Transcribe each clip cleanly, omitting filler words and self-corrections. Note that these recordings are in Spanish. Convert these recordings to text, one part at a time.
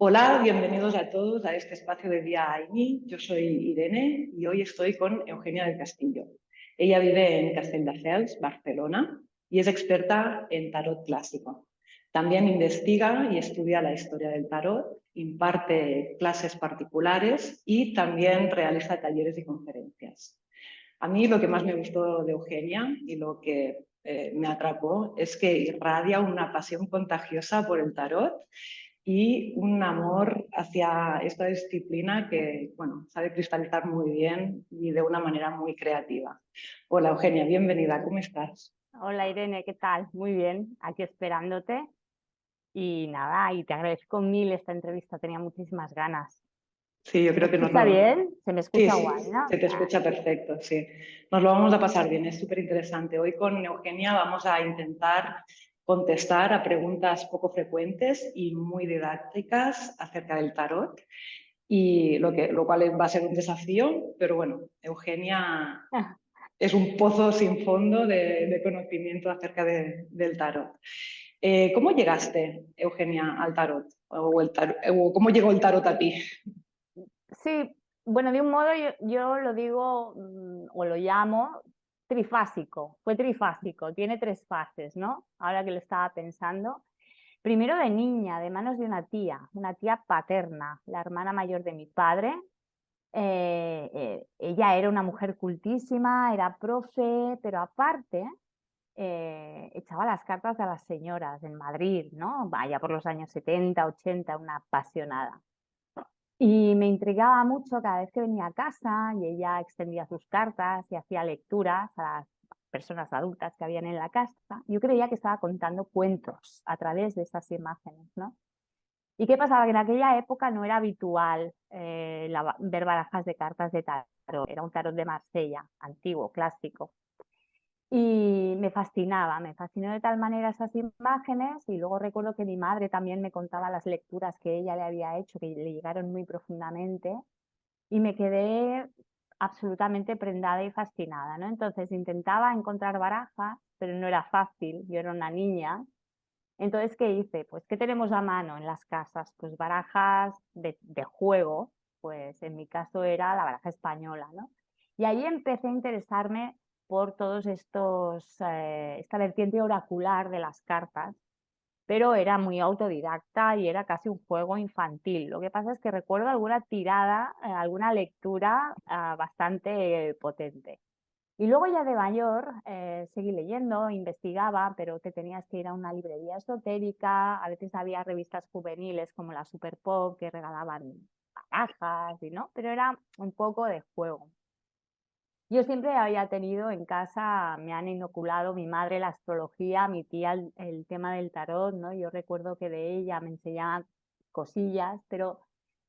Hola, bienvenidos a todos a este espacio de Día AINI. Yo soy Irene y hoy estoy con Eugenia del Castillo. Ella vive en Castelldefels, Barcelona, y es experta en tarot clásico. También investiga y estudia la historia del tarot, imparte clases particulares y también realiza talleres y conferencias. A mí lo que más me gustó de Eugenia y lo que me atrapó es que irradia una pasión contagiosa por el tarot y un amor hacia esta disciplina que, bueno, sabe cristalizar muy bien y de una manera muy creativa. Hola Eugenia, bienvenida, ¿cómo estás? Hola Irene, ¿qué tal? Muy bien, aquí esperándote y nada, y te agradezco mil esta entrevista, tenía muchísimas ganas. Sí, yo ¿Se me creo que nos escucha lo... bien? ¿Se me Sí, escucha guay, no? se te escucha perfecto, sí. Nos lo vamos a pasar bien, es súper interesante. Hoy con Eugenia vamos a intentar contestar a preguntas poco frecuentes y muy didácticas acerca del tarot, y lo cual va a ser un desafío, pero bueno, Eugenia es un pozo sin fondo de conocimiento acerca del tarot. ¿Cómo llegaste, Eugenia, al tarot? O ¿cómo llegó el tarot a ti? Sí, bueno, de un modo yo lo digo o lo llamo trifásico, fue trifásico, tiene tres fases, ¿no? Ahora que lo estaba pensando. Primero de niña, de manos de una tía paterna, la hermana mayor de mi padre. Ella era una mujer cultísima, era profe, pero aparte echaba las cartas a las señoras en Madrid, ¿no? Vaya por los años 70, 80, una apasionada. Y me intrigaba mucho cada vez que venía a casa y ella extendía sus cartas y hacía lecturas a las personas adultas que habían en la casa. Yo creía que estaba contando cuentos a través de esas imágenes, ¿no? ¿Y qué pasaba? Que en aquella época no era habitual ver barajas de cartas de tarot. Era un tarot de Marsella, antiguo, clásico. Y me fascinó de tal manera esas imágenes, y luego recuerdo que mi madre también me contaba las lecturas que ella le había hecho, que le llegaron muy profundamente, y me quedé absolutamente prendada y fascinada, ¿no? Entonces intentaba encontrar barajas, pero no era fácil, yo era una niña. Entonces, ¿qué hice? Pues, ¿qué tenemos a mano en las casas? Pues barajas de juego, pues en mi caso era la baraja española, ¿no? Y ahí empecé a interesarme por todos esta vertiente oracular de las cartas, pero era muy autodidacta y era casi un juego infantil. Lo que pasa es que recuerdo alguna tirada, alguna lectura bastante potente. Y luego ya de mayor seguí leyendo, investigaba, pero te tenías que ir a una librería esotérica, a veces había revistas juveniles como la Super Pop que regalaban barajas, y no, pero era un poco de juego. Yo siempre había tenido en casa, me han inoculado mi madre la astrología, mi tía el tema del tarot, ¿no? Yo recuerdo que de ella me enseñaban cosillas, pero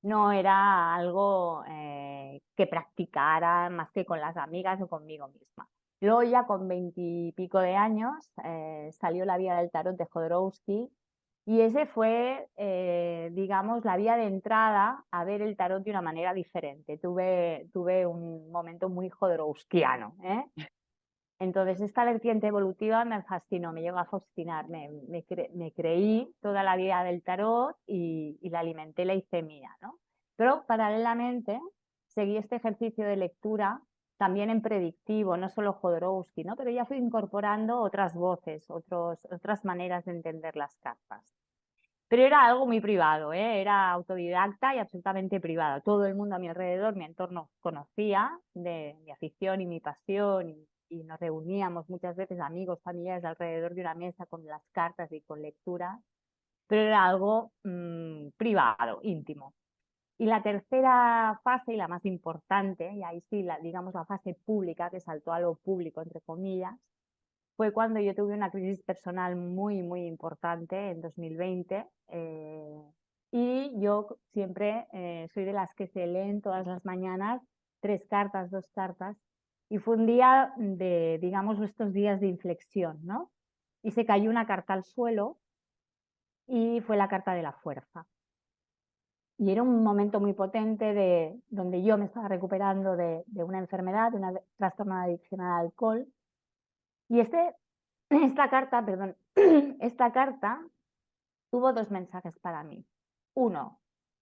no era algo que practicara más que con las amigas o conmigo misma. Luego ya con 20 y pico de años salió La Vía del Tarot de Jodorowsky, y ese fue, digamos, la vía de entrada a ver el tarot de una manera diferente. Tuve un momento muy jodorowskiano, ¿eh? Entonces, esta vertiente evolutiva me fascinó, me llegó a fascinar. Me creí toda la vida del tarot y la alimenté, la hice mía, ¿no? Pero paralelamente seguí este ejercicio de lectura también en predictivo, no solo Jodorowsky, ¿no? Pero ya fui incorporando otras voces, otras maneras de entender las cartas. Pero era algo muy privado, ¿eh? Era autodidacta y absolutamente privado. Todo el mundo a mi alrededor, mi entorno, conocía de mi afición y mi pasión, y nos reuníamos muchas veces amigos, familiares alrededor de una mesa con las cartas y con lecturas, pero era algo privado, íntimo. Y la tercera fase, y la más importante, y ahí sí, digamos la fase pública, que saltó a lo público, entre comillas, fue cuando yo tuve una crisis personal muy, muy importante en 2020. Y yo siempre soy de las que se leen todas las mañanas 3 cartas, 2 cartas. Y fue un día de, digamos, estos días de inflexión, ¿no? Y se cayó una carta al suelo y fue la carta de la fuerza. Y era un momento muy potente donde yo me estaba recuperando de una enfermedad, de una trastorno de adicción al alcohol. Y esta carta, perdón, esta carta tuvo 2 mensajes para mí. Uno,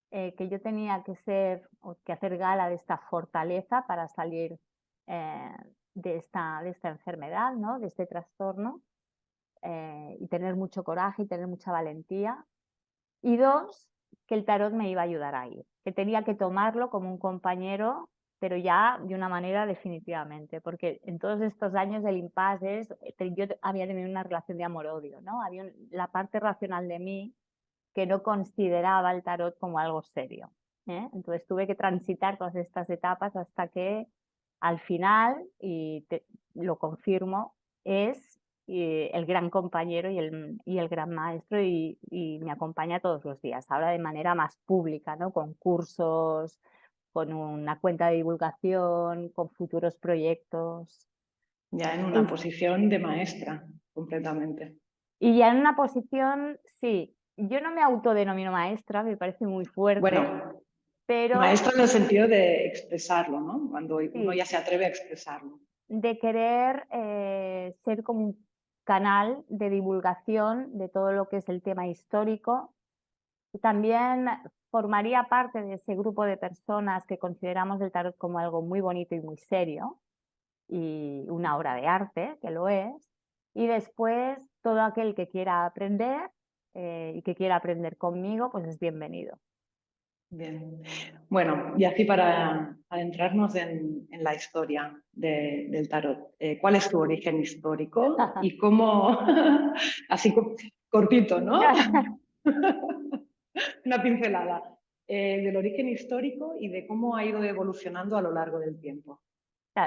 que yo tenía que ser o que hacer gala de esta fortaleza para salir de esta enfermedad, ¿no? De este trastorno, y tener mucho coraje y tener mucha valentía. Y dos, que el tarot me iba a ayudar a ir, que tenía que tomarlo como un compañero, pero ya de una manera definitivamente, porque en todos estos años el impasse es, yo había tenido una relación de amor-odio, ¿no? Había la parte racional de mí que no consideraba el tarot como algo serio, ¿eh? Entonces tuve que transitar todas estas etapas hasta que al final, y lo confirmo, es el gran compañero y el gran maestro y me acompaña todos los días, ahora de manera más pública, ¿no? Con cursos, con una cuenta de divulgación, con futuros proyectos. Ya en una posición de maestra, completamente. Y ya en una posición, sí, yo no me autodenomino maestra, me parece muy fuerte, Bueno, pero maestra en el sentido de expresarlo, ¿no? Cuando uno sí, ya se atreve a expresarlo. de querer ser como un canal de divulgación de todo lo que es el tema histórico. Y también formaría parte de ese grupo de personas que consideramos el tarot como algo muy bonito y muy serio, y una obra de arte, que lo es. Y después, todo aquel que quiera aprender y que quiera aprender conmigo, pues es bienvenido. Bien. Bueno, y así para adentrarnos en la historia del tarot, ¿cuál es tu origen histórico y cómo, así cortito, ¿no? Una pincelada del origen histórico y de cómo ha ido evolucionando a lo largo del tiempo.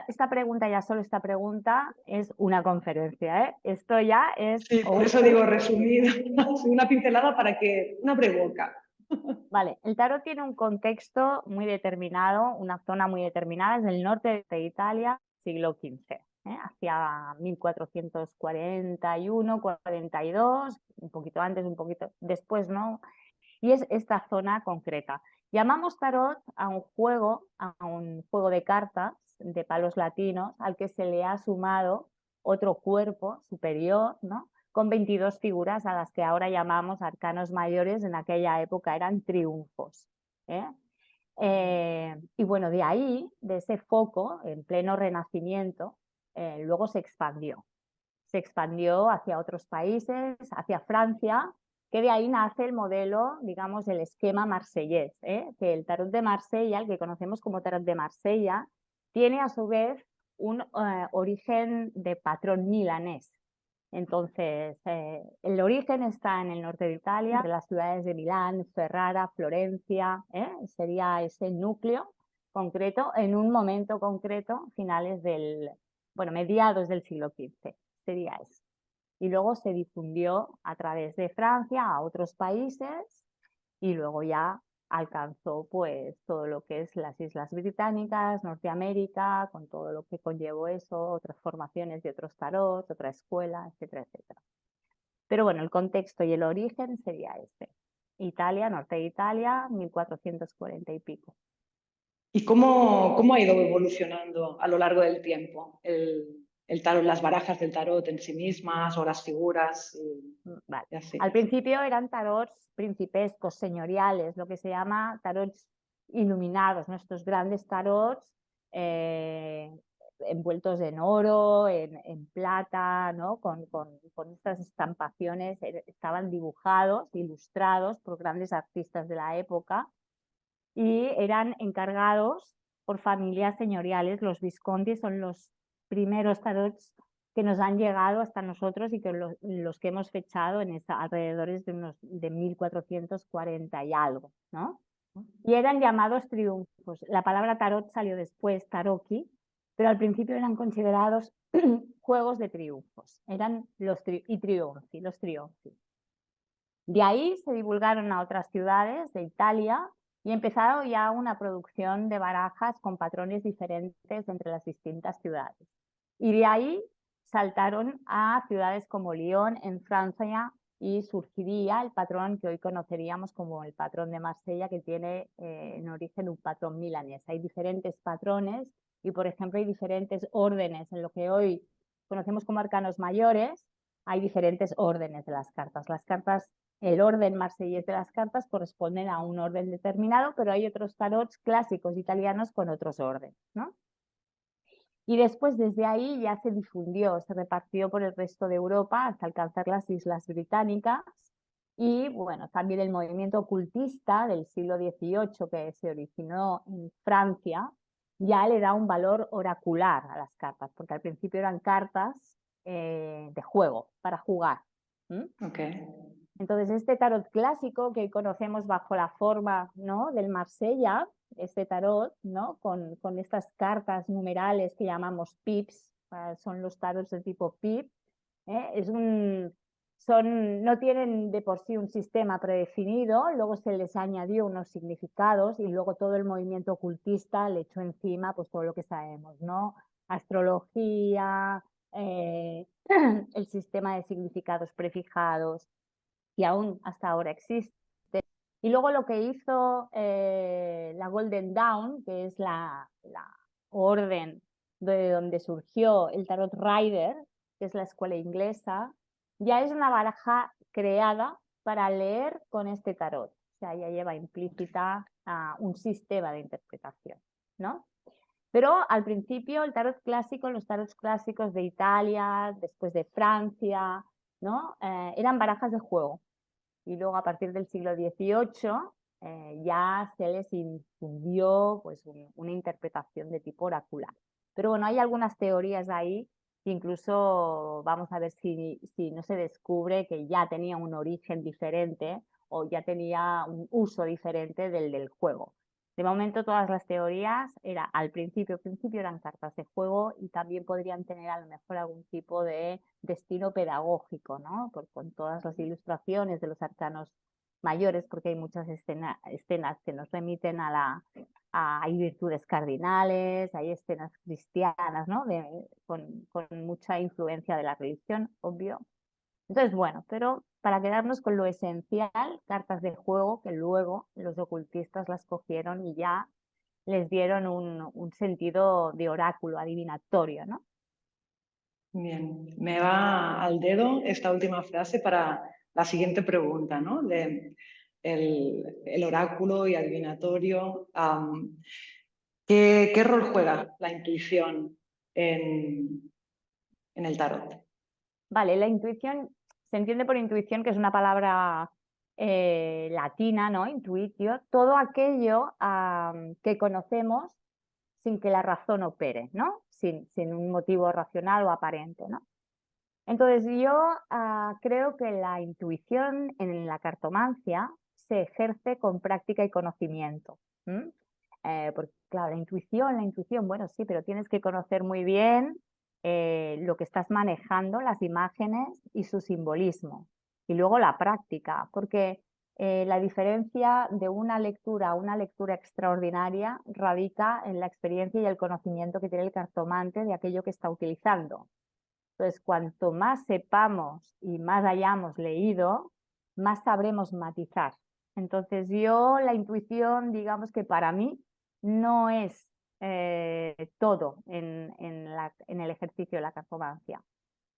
Esta pregunta, ya solo esta pregunta, es una conferencia, ¿eh? Esto ya es... Sí, por eso digo resumido, una pincelada para que una breboca. Vale, el tarot tiene un contexto muy determinado, una zona muy determinada, es el norte de Italia, siglo XV, hacia 1441, 42, un poquito antes, un poquito después, ¿no? Y es esta zona concreta. Llamamos tarot a un juego de cartas de palos latinos al que se le ha sumado otro cuerpo superior, ¿no? Con 22 figuras a las que ahora llamamos arcanos mayores, en aquella época eran triunfos. Y bueno, de ahí, de ese foco, en pleno Renacimiento, luego se expandió. Se expandió hacia otros países, hacia Francia, que de ahí nace el modelo, digamos, el esquema marsellés, que el tarot de Marsella, el que conocemos como tarot de Marsella, tiene a su vez un origen de patrón milanés. Entonces, el origen está en el norte de Italia, entre las ciudades de Milán, Ferrara, Florencia, sería ese núcleo concreto, en un momento concreto, mediados del siglo XV, sería eso. Y luego se difundió a través de Francia a otros países y luego ya alcanzó pues todo lo que es las Islas Británicas, Norteamérica, con todo lo que conllevó eso, otras formaciones de otros tarots, otra escuela, etcétera, etcétera. Pero bueno, el contexto y el origen sería este. Italia, norte de Italia, 1440 y pico. ¿Y cómo ha ido evolucionando a lo largo del tiempo el tarot, las barajas del tarot en sí mismas o las figuras? Vale. Y así. Al principio eran tarots principescos, señoriales, lo que se llama tarots iluminados, nuestros grandes tarots envueltos en oro, en plata, ¿no? Con estas estampaciones, estaban dibujados, ilustrados por grandes artistas de la época y eran encargados por familias señoriales. Los Visconti son los primeros tarots que nos han llegado hasta nosotros y que los que hemos fechado en alrededores de 1440 y algo, ¿no? Y eran llamados triunfos. La palabra tarot salió después, tarocchi, pero al principio eran considerados juegos de triunfos. Eran los triunfi. De ahí se divulgaron a otras ciudades de Italia y empezaron ya una producción de barajas con patrones diferentes entre las distintas ciudades. Y de ahí saltaron a ciudades como Lyon, en Francia, y surgiría el patrón que hoy conoceríamos como el patrón de Marsella, que tiene en origen un patrón milanés. Hay diferentes patrones y, por ejemplo, hay diferentes órdenes. En lo que hoy conocemos como arcanos mayores, hay diferentes órdenes de las cartas. Las cartas el orden marsellés de las cartas corresponden a un orden determinado, pero hay otros tarots clásicos italianos con otros órdenes, ¿no? Y después desde ahí ya se difundió, se repartió por el resto de Europa hasta alcanzar las Islas Británicas. Y bueno, también el movimiento ocultista del siglo XVIII que se originó en Francia ya le da un valor oracular a las cartas, porque al principio eran cartas de juego, para jugar. Okay. Entonces este tarot clásico que conocemos bajo la forma, ¿no?, del Marsella, este tarot, ¿no?, con estas cartas numerales que llamamos pips, son los tarots de tipo pip, no tienen de por sí un sistema predefinido, luego se les añadió unos significados y luego todo el movimiento ocultista le echó encima pues todo lo que sabemos, ¿no? Astrología, el sistema de significados prefijados, y aún hasta ahora existe. Y luego lo que hizo la Golden Dawn, que es la orden de donde surgió el Tarot Rider, que es la escuela inglesa, ya es una baraja creada para leer con este tarot. O sea, ya lleva implícita un sistema de interpretación, ¿no? Pero al principio el tarot clásico, los tarots clásicos de Italia, después de Francia, ¿no? Eran barajas de juego. Y luego a partir del siglo XVIII ya se les infundió pues, una interpretación de tipo oracular. Pero bueno, hay algunas teorías ahí que incluso vamos a ver si no se descubre que ya tenía un origen diferente o ya tenía un uso diferente del juego. De momento todas las teorías al principio eran cartas de juego y también podrían tener a lo mejor algún tipo de destino pedagógico, ¿no? Con todas las ilustraciones de los arcanos mayores, porque hay muchas escenas que nos remiten hay virtudes cardinales, hay escenas cristianas, ¿no? Con mucha influencia de la religión, obvio. Entonces, bueno, pero para quedarnos con lo esencial, cartas de juego que luego los ocultistas las cogieron y ya les dieron un sentido de oráculo adivinatorio, ¿no? Bien, me va al dedo esta última frase para la siguiente pregunta, ¿no? De el oráculo y adivinatorio. ¿Qué rol juega la intuición en el tarot? Vale, la intuición, se entiende por intuición que es una palabra latina, ¿no? Intuitio, todo aquello que conocemos sin que la razón opere, ¿no? Sin un motivo racional o aparente, ¿no? Entonces yo creo que la intuición en la cartomancia se ejerce con práctica y conocimiento. Porque claro, la intuición, bueno, sí, pero tienes que conocer muy bien lo que estás manejando, las imágenes y su simbolismo. Y luego la práctica, porque la diferencia de una lectura a una lectura extraordinaria radica en la experiencia y el conocimiento que tiene el cartomante de aquello que está utilizando. Entonces, cuanto más sepamos y más hayamos leído, más sabremos matizar. Entonces, la intuición, digamos que para mí, no es todo en el ejercicio de la cartomancia.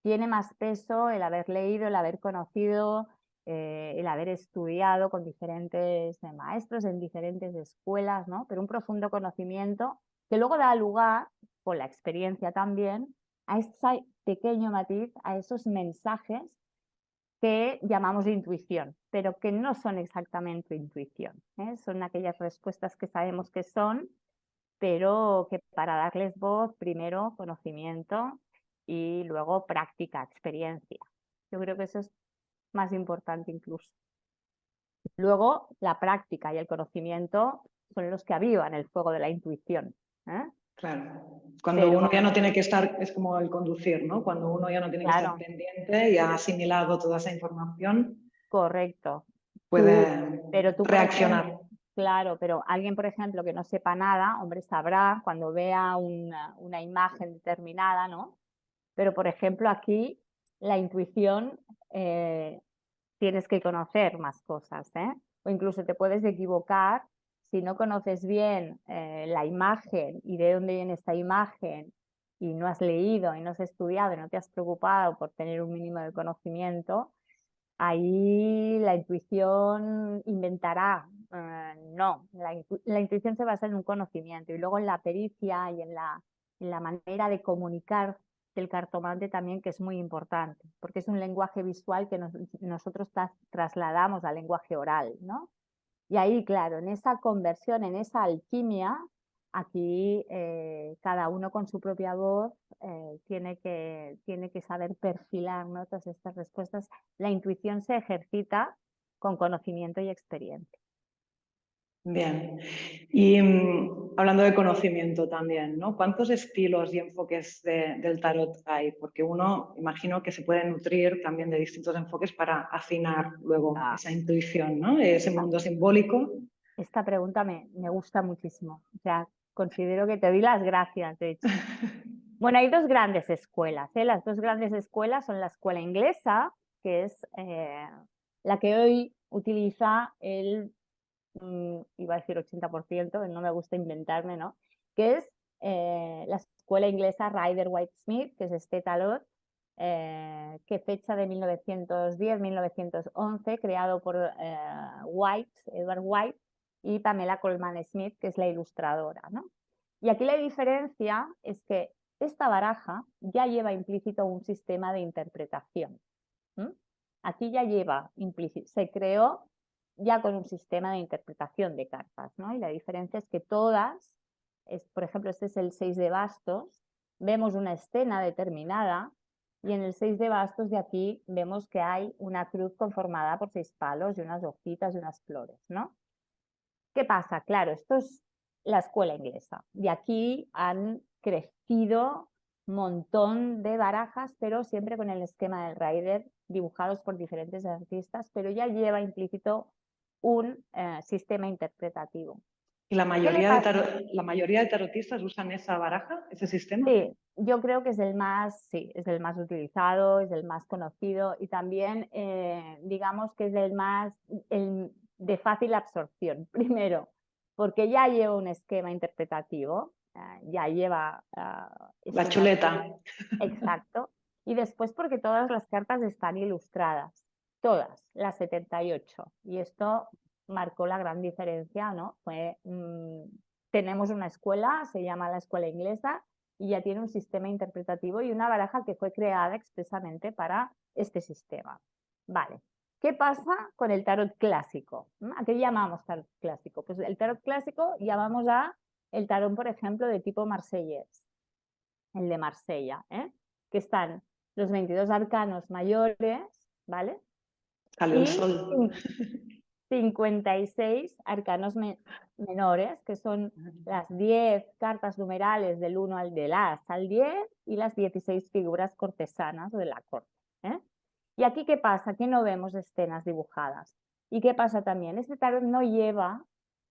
Tiene más peso el haber leído, el haber conocido, el haber estudiado con diferentes maestros en diferentes escuelas, ¿no? Pero un profundo conocimiento que luego da lugar, con la experiencia también, a ese pequeño matiz, a esos mensajes que llamamos intuición, pero que no son exactamente intuición, ¿eh? Son aquellas respuestas que sabemos que son, pero que para darles voz, primero conocimiento y luego práctica, experiencia. Yo creo que eso es más importante incluso. Luego, la práctica y el conocimiento son los que avivan el fuego de la intuición, ¿eh? Claro, cuando uno ya no tiene que estar, es como el conducir, ¿no? Cuando uno ya no tiene que estar pendiente y ha asimilado toda esa información, correcto. puede Pero tú, por reaccionar. ejemplo, claro, pero alguien, por ejemplo, que no sepa nada, hombre, sabrá cuando vea una imagen determinada, ¿no? Pero, por ejemplo, aquí la intuición tienes que conocer más cosas, ¿eh? O incluso te puedes equivocar si no conoces bien la imagen y de dónde viene esta imagen y no has leído y no has estudiado y no te has preocupado por tener un mínimo de conocimiento, ahí la intuición inventará. No, la intuición se basa en un conocimiento y luego en la pericia y en la manera de comunicar del cartomante también, que es muy importante, porque es un lenguaje visual que nosotros trasladamos al lenguaje oral, ¿no? Y ahí, claro, en esa conversión, en esa alquimia, aquí cada uno con su propia voz tiene que saber perfilar, ¿no?, todas estas respuestas. La intuición se ejercita con conocimiento y experiencia. Bien. Y hablando de conocimiento también, ¿no? ¿Cuántos estilos y enfoques del tarot hay? Porque uno, imagino que se puede nutrir también de distintos enfoques para afinar luego esa intuición, ¿no? Ese mundo simbólico. Esta pregunta me gusta muchísimo. O sea, considero que te doy las gracias, de hecho. Bueno, hay dos grandes escuelas, ¿eh? Las dos grandes escuelas son la escuela inglesa, que es la que hoy utiliza iba a decir 80%, no me gusta inventarme, ¿no? Que es la escuela inglesa Rider-Waite-Smith, que es este tarot que fecha de 1910-1911, creado por Edward White y Pamela Colman Smith, que es la ilustradora, ¿no? Y aquí la diferencia es que esta baraja ya lleva implícito un sistema de interpretación. Aquí ya lleva implícito, se creó ya con un sistema de interpretación de cartas, ¿no? Y la diferencia es que todas, por ejemplo, este es el 6 de bastos, vemos una escena determinada y en el 6 de bastos de aquí vemos que hay una cruz conformada por 6 palos y unas hojitas y unas flores, ¿no? ¿Qué pasa? Claro, esto es la escuela inglesa. De aquí han crecido un montón de barajas, pero siempre con el esquema del Rider, dibujados por diferentes artistas, pero ya lleva implícito un sistema interpretativo. ¿Y la mayoría de tarotistas usan esa baraja, ese sistema? Sí, yo creo que es el más, sí, es el más utilizado, es el más conocido y también digamos que es el más de fácil absorción. Primero, porque ya lleva un esquema interpretativo, ya lleva La chuleta. Exacto. Y después porque todas las cartas están ilustradas, todas, las 78. Y esto marcó la gran diferencia, ¿no? Tenemos una escuela, se llama la escuela inglesa, y ya tiene un sistema interpretativo y una baraja que fue creada expresamente para este sistema. Vale. ¿Qué pasa con el tarot clásico? ¿A qué llamamos tarot clásico? Pues el tarot clásico llamamos a el tarot, por ejemplo, de tipo marsellés, el de Marsella, que están los 22 arcanos mayores, ¿vale? Salió el Y sol. 56 arcanos menores, que son las 10 cartas numerales del 1 al 10 y las 16 figuras cortesanas de la corte. ¿Y aquí qué pasa? Aquí no vemos escenas dibujadas. ¿Y qué pasa también? Este tarot no lleva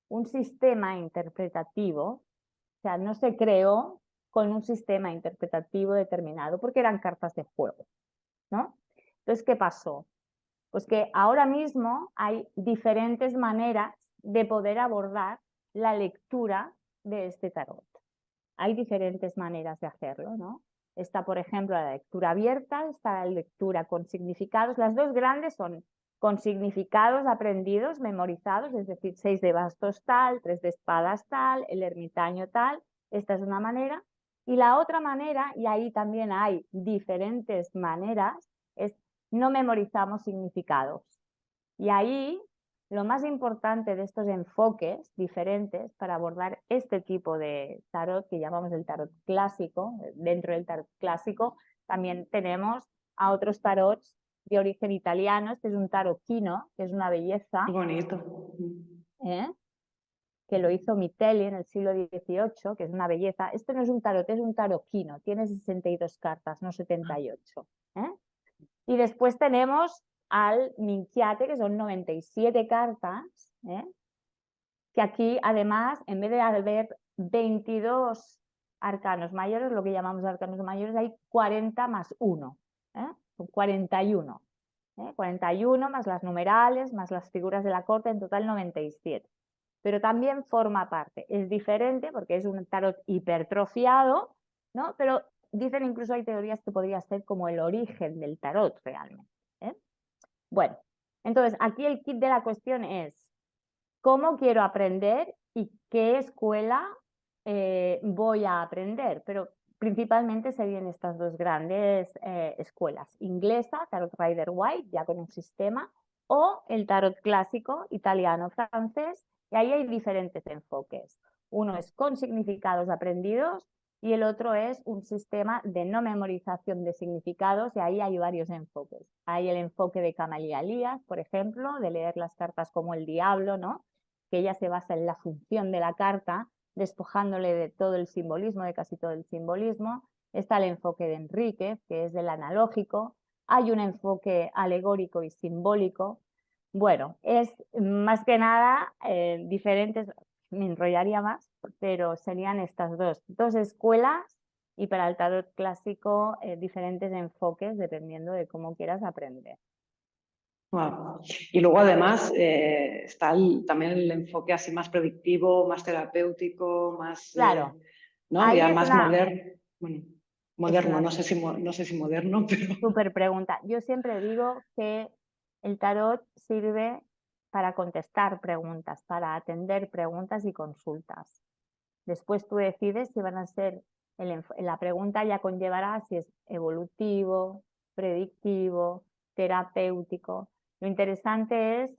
un sistema interpretativo, o sea, no se creó con un sistema interpretativo determinado porque eran cartas de juego, ¿no? Entonces, ¿qué pasó? Pues que ahora mismo hay diferentes maneras de poder abordar la lectura de este tarot. Hay diferentes maneras de hacerlo, ¿no? Está, por ejemplo, la lectura abierta, está la lectura con significados. Las dos grandes son con significados aprendidos, memorizados, es decir, 6 de bastos tal, 3 de espadas tal, el ermitaño tal. Esta es una manera. Y la otra manera, y ahí también hay diferentes maneras, es no memorizamos significados. Y ahí lo más importante de estos enfoques diferentes para abordar este tipo de tarot que llamamos el tarot clásico, dentro del tarot clásico también tenemos a otros tarots de origen italiano. Este es un tarocchino, que es una belleza. Qué bonito. Que lo hizo Mitelli en el siglo XVIII, que es una belleza. Este no es un tarot, es un tarocchino, tiene 62 cartas, no 78. Y después tenemos al Minchiate, que son 97 cartas, que aquí además, en vez de haber 22 arcanos mayores, lo que llamamos arcanos mayores, hay 40 más 1, son 41. 41 más las numerales, más las figuras de la corte, en total 97. Pero también forma parte, es diferente porque es un tarot hipertrofiado, ¿no? Pero dicen incluso hay teorías que podría ser como el origen del tarot realmente. Bueno, entonces aquí el kit de la cuestión es cómo quiero aprender y qué escuela voy a aprender, pero principalmente serían estas dos grandes escuelas, inglesa, Tarot Rider White, ya con un sistema, o el tarot clásico, italiano, francés, y ahí hay diferentes enfoques. Uno es con significados aprendidos y el otro es un sistema de no memorización de significados, y ahí hay varios enfoques. Hay el enfoque de Camalia Elías, por ejemplo, de leer las cartas como el diablo, ¿no? Que ella se basa en la función de la carta, despojándole de todo el simbolismo, de casi todo el simbolismo. Está el enfoque de Enríquez, que es del analógico. Hay un enfoque alegórico y simbólico. Bueno, es más que nada diferentes, me enrollaría más, pero serían estas dos escuelas, y para el tarot clásico diferentes enfoques dependiendo de cómo quieras aprender. Wow. Y luego además está también el enfoque así más predictivo, más terapéutico, más, Claro, ¿no? ahí Ya es más una, moderno. Bueno, es moderno, una no sé si moderno, pero súper pregunta. Yo siempre digo que el tarot sirve para contestar preguntas, para atender preguntas y consultas. Después tú decides si van a ser, la pregunta ya conllevará si es evolutivo, predictivo, terapéutico. Lo interesante es,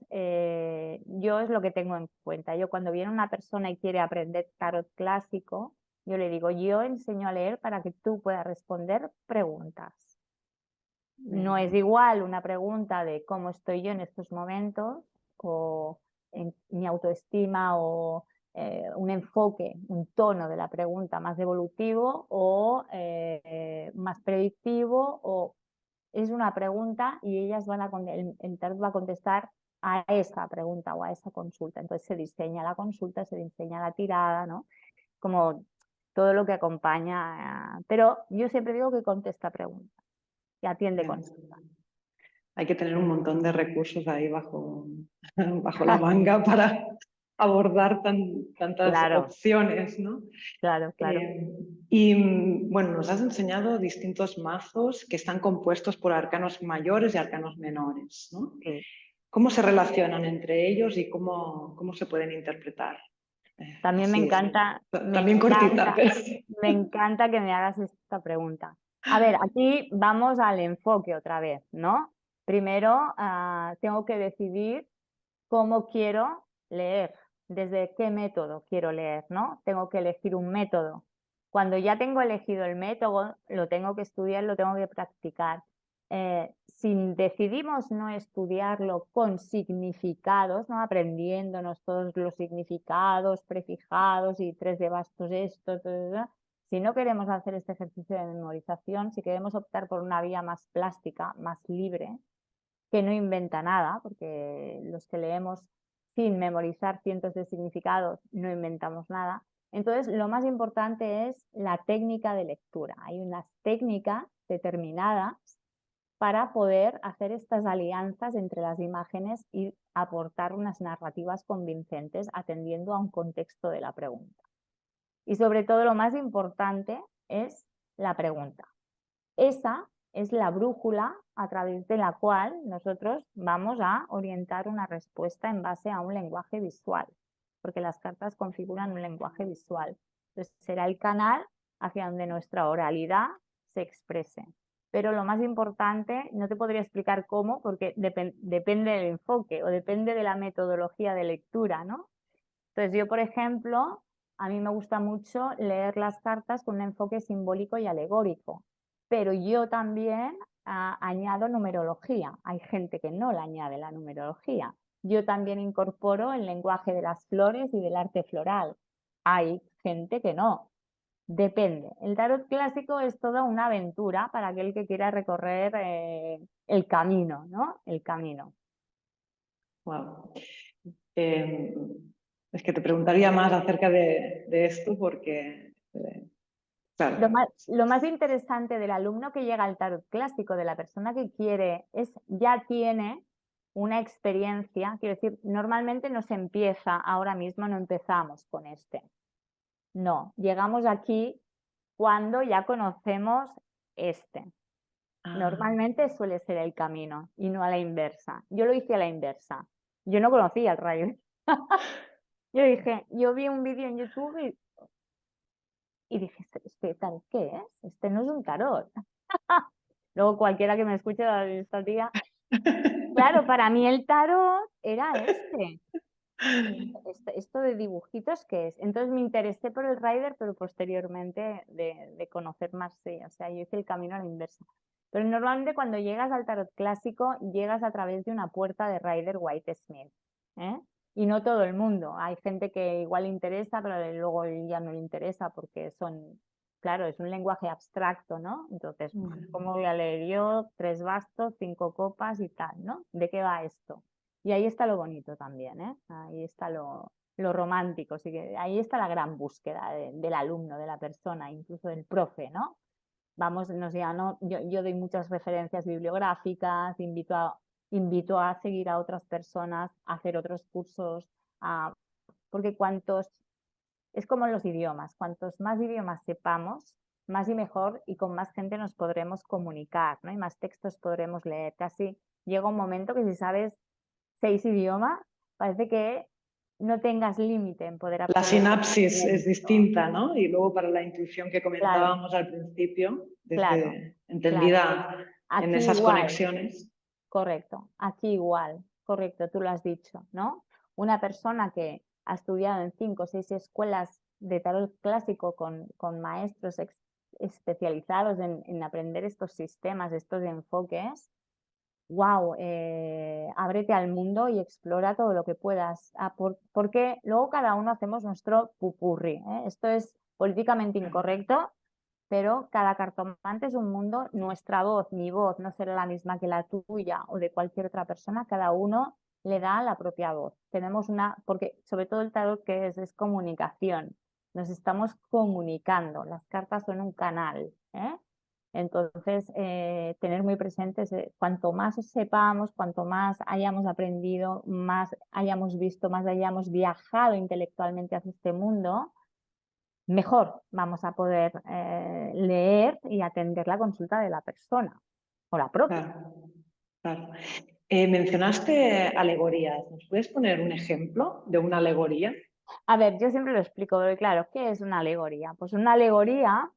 yo es lo que tengo en cuenta. Yo cuando viene una persona y quiere aprender tarot clásico, yo le digo, yo enseño a leer para que tú puedas responder preguntas. No es igual una pregunta de cómo estoy yo en estos momentos, o en mi autoestima, o un enfoque, un tono de la pregunta más evolutivo o más predictivo, o es una pregunta y ellas van a, el tarot va a contestar a esa pregunta o a esa consulta. Entonces se diseña la consulta, se diseña la tirada, ¿no? Como todo lo que acompaña, pero yo siempre digo que contesta preguntas y atiende consultas. hay que tener un montón de recursos ahí bajo, bajo la manga para abordar tantas Claro, opciones, ¿no? claro, claro. Y bueno, nos has enseñado distintos mazos que están compuestos por arcanos mayores y arcanos menores, ¿no? Sí. ¿Cómo se relacionan entre ellos y cómo se pueden interpretar? También Así, también cortita, pero... me encanta que me hagas esta pregunta. A ver, aquí vamos al enfoque otra vez, ¿no? Primero, tengo que decidir cómo quiero leer, desde qué método quiero leer, ¿no? Tengo que elegir un método. Cuando ya tengo elegido el método, lo tengo que estudiar, lo tengo que practicar. Si decidimos no estudiarlo con significados, ¿no? Aprendiéndonos todos los significados prefijados y tres de bastos esto, si no queremos hacer este ejercicio de memorización, si queremos optar por una vía más plástica, más libre, que no inventa nada, porque los que leemos sin memorizar cientos de significados no inventamos nada. Entonces, lo más importante es la técnica de lectura. Hay unas técnicas determinadas para poder hacer estas alianzas entre las imágenes y aportar unas narrativas convincentes atendiendo a un contexto de la pregunta. Y sobre todo, lo más importante es la pregunta. Esa es la brújula a través de la cual nosotros vamos a orientar una respuesta en base a un lenguaje visual, porque las cartas configuran un lenguaje visual. Entonces será el canal hacia donde nuestra oralidad se exprese. Pero lo más importante, no te podría explicar cómo, porque depende del enfoque o depende de la metodología de lectura, ¿no? Entonces yo, por ejemplo, a mí me gusta mucho leer las cartas con un enfoque simbólico y alegórico, pero yo también añado numerología. Hay gente que no le añade la numerología. Yo también incorporo el lenguaje de las flores y del arte floral. Hay gente que no. Depende. El tarot clásico es toda una aventura para aquel que quiera recorrer el camino, ¿no? El camino. Wow. Es que te preguntaría más acerca de esto porque, claro, Lo más interesante del alumno que llega al tarot clásico, de la persona que quiere, es ya tiene una experiencia. Quiero decir, normalmente no se empieza, ahora mismo no empezamos con este. No, llegamos aquí cuando ya conocemos este. Normalmente suele ser el camino y no a la inversa. Yo lo hice a la inversa. Yo no conocía el Rider. Yo vi un vídeo en YouTube y dije, ¿este tarot qué es? Este no es un tarot. Luego cualquiera que me escuche va a decir, esta tía. Claro, para mí el tarot era esto de dibujitos que es. Entonces me interesé por el Rider, pero posteriormente de conocer más, sí. O sea, yo hice el camino a la inversa. Pero normalmente cuando llegas al tarot clásico, llegas a través de una puerta de Rider Waite Smith. ¿Eh? Y no todo el mundo. Hay gente que igual le interesa, pero luego ya no le interesa porque claro, es un lenguaje abstracto, ¿no? Entonces, ¿cómo voy a leer yo 3 bastos, 5 copas y tal, ¿no? ¿De qué va esto? Y ahí está lo bonito también, ¿eh? Ahí está lo romántico, sí que ahí está la gran búsqueda del alumno, de la persona, incluso del profe, ¿no? Vamos, yo doy muchas referencias bibliográficas, invito a seguir a otras personas, a hacer otros cursos, porque es como en los idiomas, cuantos más idiomas sepamos, más y mejor y con más gente nos podremos comunicar, ¿no? Y más textos podremos leer. Casi llega un momento que si sabes 6 idiomas, parece que no tengas límite en poder La absorber sinapsis es conocimiento. distinta, ¿no? Y luego para la intuición que Claro, comentábamos al principio, claro, desde claro. entendida en Aquí esas igual, conexiones. correcto. Aquí igual, correcto, tú lo has dicho, ¿no? Una persona que ha estudiado en 5 o 6 escuelas de tarot clásico con maestros especializados en aprender estos sistemas, estos enfoques, wow, ábrete al mundo y explora todo lo que puedas. Porque luego cada uno hacemos nuestro pupurri, ¿eh? Esto es políticamente incorrecto, pero cada cartomante es un mundo. Nuestra voz, mi voz, no será la misma que la tuya o de cualquier otra persona. Cada uno le da la propia voz. Porque sobre todo el tarot que es comunicación. Nos estamos comunicando. Las cartas son un canal, ¿eh? Entonces, tener muy presentes, cuanto más sepamos, cuanto más hayamos aprendido, más hayamos visto, más hayamos viajado intelectualmente hacia este mundo, mejor vamos a poder leer y atender la consulta de la persona o la propia. Claro, claro. Mencionaste alegorías. ¿Nos puedes poner un ejemplo de una alegoría? A ver, yo siempre lo explico, porque claro, ¿qué es una alegoría? Pues una alegoría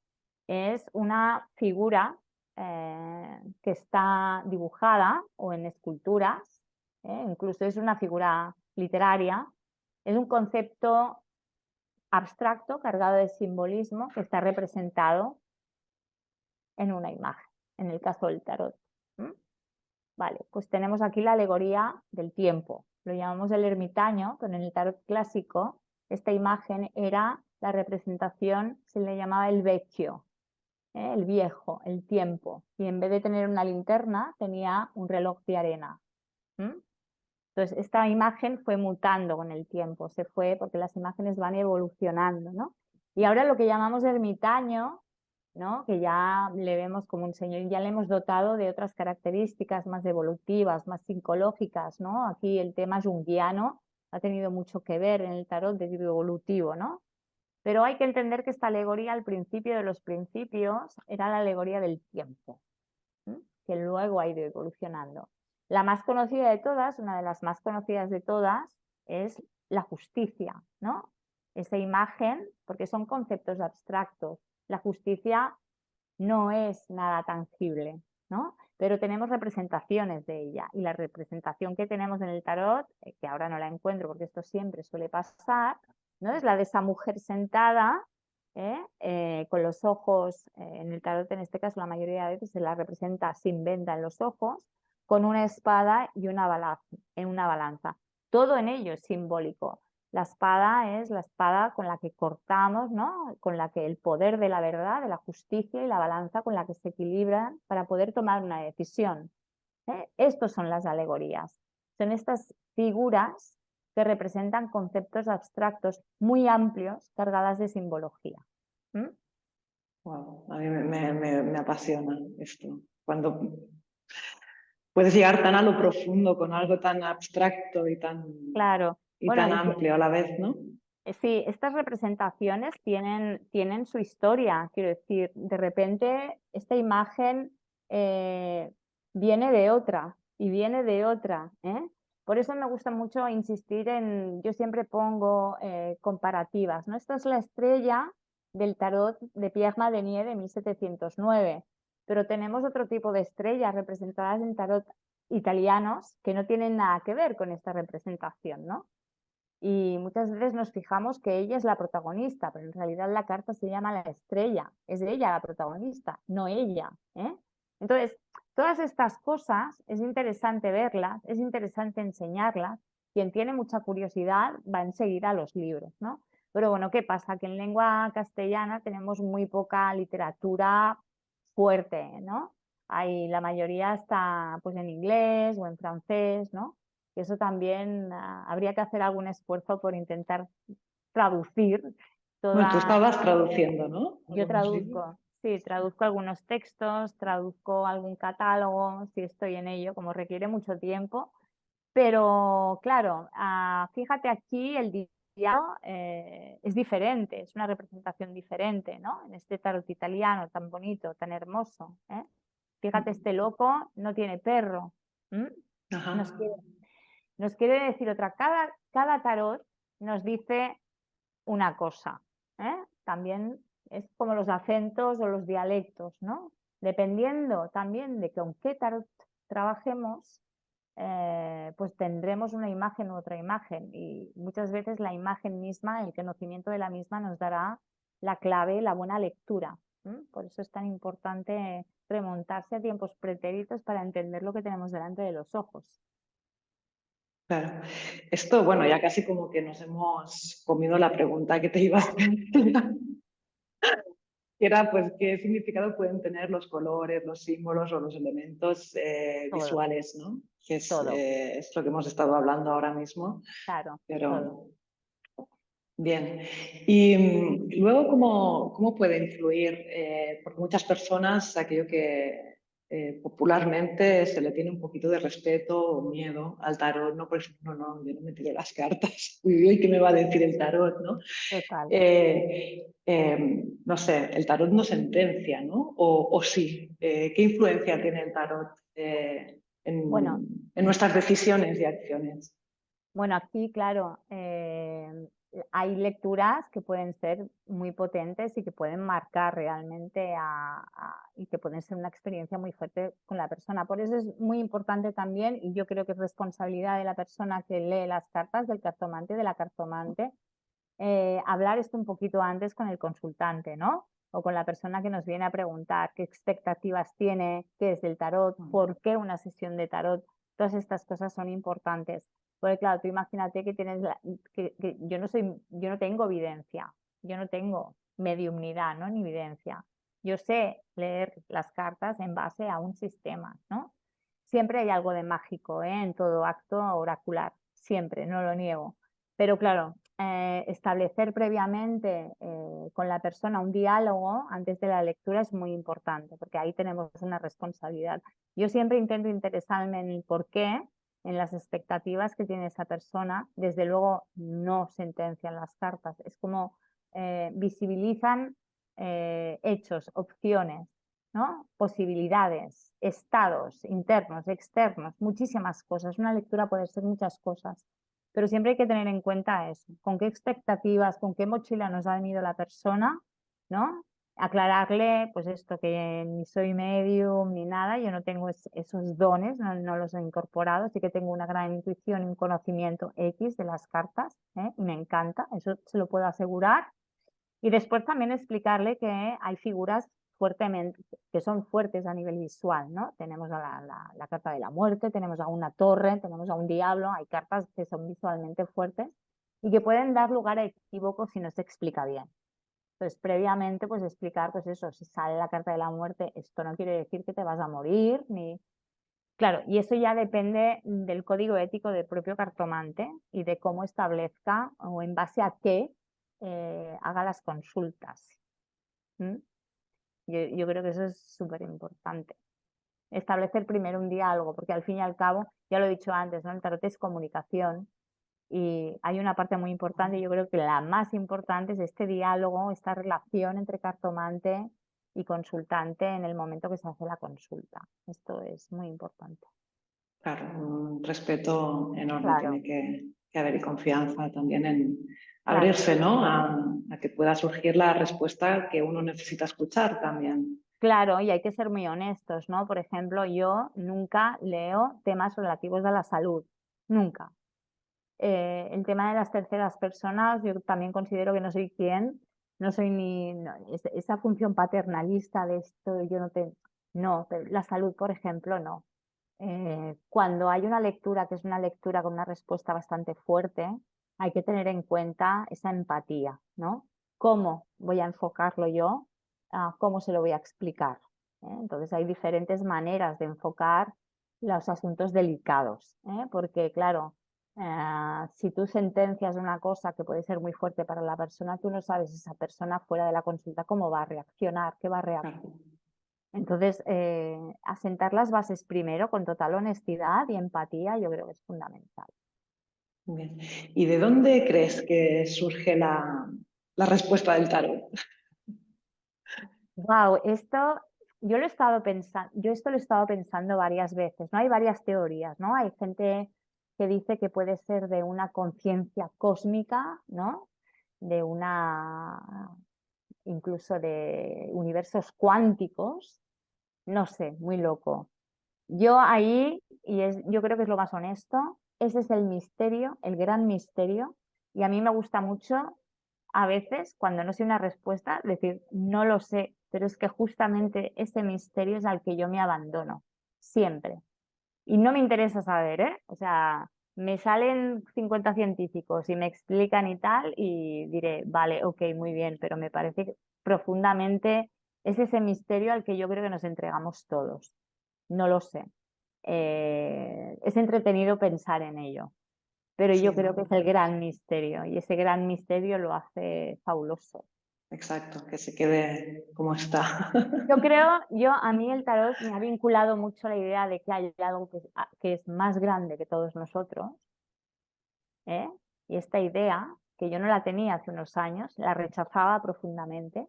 es una figura que está dibujada o en esculturas, incluso es una figura literaria, es un concepto abstracto cargado de simbolismo que está representado en una imagen, en el caso del tarot. Vale, pues tenemos aquí la alegoría del tiempo. Lo llamamos el ermitaño, pero en el tarot clásico esta imagen era la representación, se le llamaba el vecchio, el viejo, el tiempo. Y en vez de tener una linterna, tenía un reloj de arena. Entonces, esta imagen fue mutando con el tiempo, se fue porque las imágenes van evolucionando, ¿no? Y ahora lo que llamamos ermitaño, ¿no? Que ya le vemos como un señor, ya le hemos dotado de otras características más evolutivas, más psicológicas, ¿no? Aquí el tema junguiano ha tenido mucho que ver en el tarot de tipo evolutivo, ¿no? Pero hay que entender que esta alegoría al principio de los principios era la alegoría del tiempo, que luego ha ido evolucionando. La más conocida de todas, una de las más conocidas de todas, es la justicia, ¿no? Esa imagen, porque son conceptos abstractos. La justicia no es nada tangible, ¿no? Pero tenemos representaciones de ella. Y la representación que tenemos en el tarot, que ahora no la encuentro porque esto siempre suele pasar, ¿no? Es la de esa mujer sentada, con los ojos, en el tarot en este caso la mayoría de veces se la representa sin venda en los ojos, con una espada y una balanza. Todo en ello es simbólico. La espada es la espada con la que cortamos, ¿no? Con la que el poder de la verdad, de la justicia y la balanza con la que se equilibran para poder tomar una decisión. Estos son las alegorías. Son estas figuras que representan conceptos abstractos muy amplios, cargadas de simbología. Wow, a mí me apasiona esto. Cuando puedes llegar tan a lo profundo con algo tan abstracto Claro. y Bueno, tan amplio a la vez, ¿no? sí, estas representaciones tienen su historia. Quiero decir, de repente esta imagen eh, viene de otra y viene de otra, ¿eh? Por eso me gusta mucho insistir yo siempre pongo comparativas, ¿no? Esta es la estrella del tarot de Pierre Madenier de 1709, pero tenemos otro tipo de estrellas representadas en tarot italianos que no tienen nada que ver con esta representación, ¿no? Y muchas veces nos fijamos que ella es la protagonista, pero en realidad la carta se llama la estrella, es ella la protagonista, no ella, ¿eh? Entonces, todas estas cosas es interesante verlas, es interesante enseñarlas. Quien tiene mucha curiosidad va enseguida a los libros, ¿no? Pero bueno, ¿qué pasa? Que en lengua castellana tenemos muy poca literatura fuerte, ¿no? La mayoría está pues en inglés o en francés, ¿no? Eso también habría que hacer algún esfuerzo por intentar traducir Bueno, tú toda. estabas traduciendo, ¿no? Yo Algunos libros. traduzco, sí, traduzco algunos textos, traduzco algún catálogo, si estoy en ello, como requiere mucho tiempo. Pero claro, fíjate aquí el diálogo es diferente, es una representación diferente, ¿no? En este tarot italiano tan bonito, tan hermoso, ¿eh? Fíjate, este loco no tiene perro. ¿M? Nos Ajá. quiere, nos quiere decir otra. Cada tarot nos dice una cosa, ¿eh? También es como los acentos o los dialectos, ¿no? Dependiendo también de con qué tarot trabajemos, pues tendremos una imagen u otra imagen y muchas veces la imagen misma, el conocimiento de la misma nos dará la clave, la buena lectura. Por eso es tan importante remontarse a tiempos pretéritos para entender lo que tenemos delante de los ojos. Claro. Esto, bueno, ya casi como que nos hemos comido la pregunta que te iba a hacer. Que era, pues, ¿qué significado pueden tener los colores, los símbolos o los elementos Todo, visuales, ¿no? Que todo, es lo que hemos estado hablando ahora mismo. claro, todo. Pero bien. Y luego, ¿cómo puede influir? Porque muchas personas, aquello que popularmente se le tiene un poquito de respeto o miedo al tarot, ¿no? Por ejemplo, no, yo no me tiro las cartas. Uy, uy, ¿qué me va a decir el tarot, no? Total. No sé, el tarot no sentencia, ¿no? O sí. ¿Qué influencia tiene el tarot Bueno, en nuestras decisiones y acciones? Bueno, aquí, claro, hay lecturas que pueden ser muy potentes y que pueden marcar realmente y que pueden ser una experiencia muy fuerte con la persona. Por eso es muy importante también, y yo creo que es responsabilidad de la persona que lee las cartas, del cartomante, de la cartomante, hablar esto un poquito antes con el consultante, ¿no? O con la persona que nos viene a preguntar qué expectativas tiene, qué es el tarot, por qué una sesión de tarot. Todas estas cosas son importantes. Porque claro, tú imagínate que tienes que yo no tengo evidencia, yo no tengo mediumnidad, ¿no? Ni evidencia. Yo sé leer las cartas en base a un sistema, ¿no? Siempre hay algo de mágico, ¿eh? En todo acto oracular, siempre, no lo niego. Pero claro, establecer previamente con la persona un diálogo antes de la lectura es muy importante, porque ahí tenemos una responsabilidad. Yo siempre intento interesarme en el por qué, en las expectativas que tiene esa persona. Desde luego no sentencian las cartas, es como visibilizan hechos, opciones, ¿no? Posibilidades, estados internos, externos, muchísimas cosas. Una lectura puede ser muchas cosas, pero siempre hay que tener en cuenta eso, con qué expectativas, con qué mochila nos ha venido la persona, ¿no? Aclararle, pues esto, que ni soy medium ni nada, yo no tengo esos dones, no los he incorporado, sí que tengo una gran intuición y un conocimiento X de las cartas, y me encanta, eso se lo puedo asegurar. Y después también explicarle que hay figuras fuertemente, que son fuertes a nivel visual, ¿no? Tenemos a la carta de la muerte, tenemos a una torre, tenemos a un diablo, hay cartas que son visualmente fuertes y que pueden dar lugar a equívocos si no se explica bien. Entonces, previamente, pues explicar, pues eso, si sale la carta de la muerte, esto no quiere decir que te vas a morir, ni. Claro, y eso ya depende del código ético del propio cartomante y de cómo establezca o en base a qué haga las consultas. ¿Mm? Yo creo que eso es súper importante. Establecer primero un diálogo, porque al fin y al cabo, ya lo he dicho antes, ¿no? El tarot es comunicación y hay una parte muy importante, yo creo que la más importante es este diálogo, esta relación entre cartomante y consultante en el momento que se hace la consulta. Esto es muy importante. Claro, un respeto enorme Claro, tiene que haber y confianza también en claro. abrirse, ¿no? A que pueda surgir la respuesta que uno necesita escuchar también. Claro, y hay que ser muy honestos, ¿no? Por ejemplo, yo nunca leo temas relativos a la salud, nunca. El tema de las terceras personas, yo también considero que no soy quien, no soy ni esa función paternalista de esto, yo no te... No, la salud, por ejemplo, no. Cuando hay una lectura que es una lectura con una respuesta bastante fuerte, hay que tener en cuenta esa empatía, ¿no? ¿Cómo voy a enfocarlo yo? ¿Cómo se lo voy a explicar? Entonces hay diferentes maneras de enfocar los asuntos delicados, porque claro, si tú sentencias una cosa que puede ser muy fuerte para la persona, tú no sabes esa persona fuera de la consulta cómo va a reaccionar, qué va a reaccionar. Claro. Entonces, asentar las bases primero con total honestidad y empatía, yo creo que es fundamental. Muy bien. ¿Y de dónde crees que surge la respuesta del tarot? Wow, esto yo lo he estado pensando, yo esto lo he estado pensando varias veces, ¿no? Hay varias teorías, ¿no? Hay gente que dice que puede ser de una conciencia cósmica, ¿no? De una, incluso de universos cuánticos, no sé, muy loco. Yo ahí, yo creo que es lo más honesto, ese es el misterio, el gran misterio, y a mí me gusta mucho a veces, cuando no sé una respuesta, decir, no lo sé, pero es que justamente ese misterio es al que yo me abandono, siempre. Y no me interesa saber, ¿eh? O sea, me salen 50 científicos y me explican y tal, y diré, vale, ok, muy bien, pero me parece que profundamente es ese misterio al que yo creo que nos entregamos todos. No lo sé. Es entretenido pensar en ello, pero Sí, yo creo que ¿no? es el gran misterio y ese gran misterio lo hace fabuloso. Exacto, que se quede como está. Yo creo, a mí el tarot me ha vinculado mucho la idea de que hay algo que es más grande que todos nosotros, ¿eh? Y esta idea, que yo no la tenía hace unos años, la rechazaba profundamente,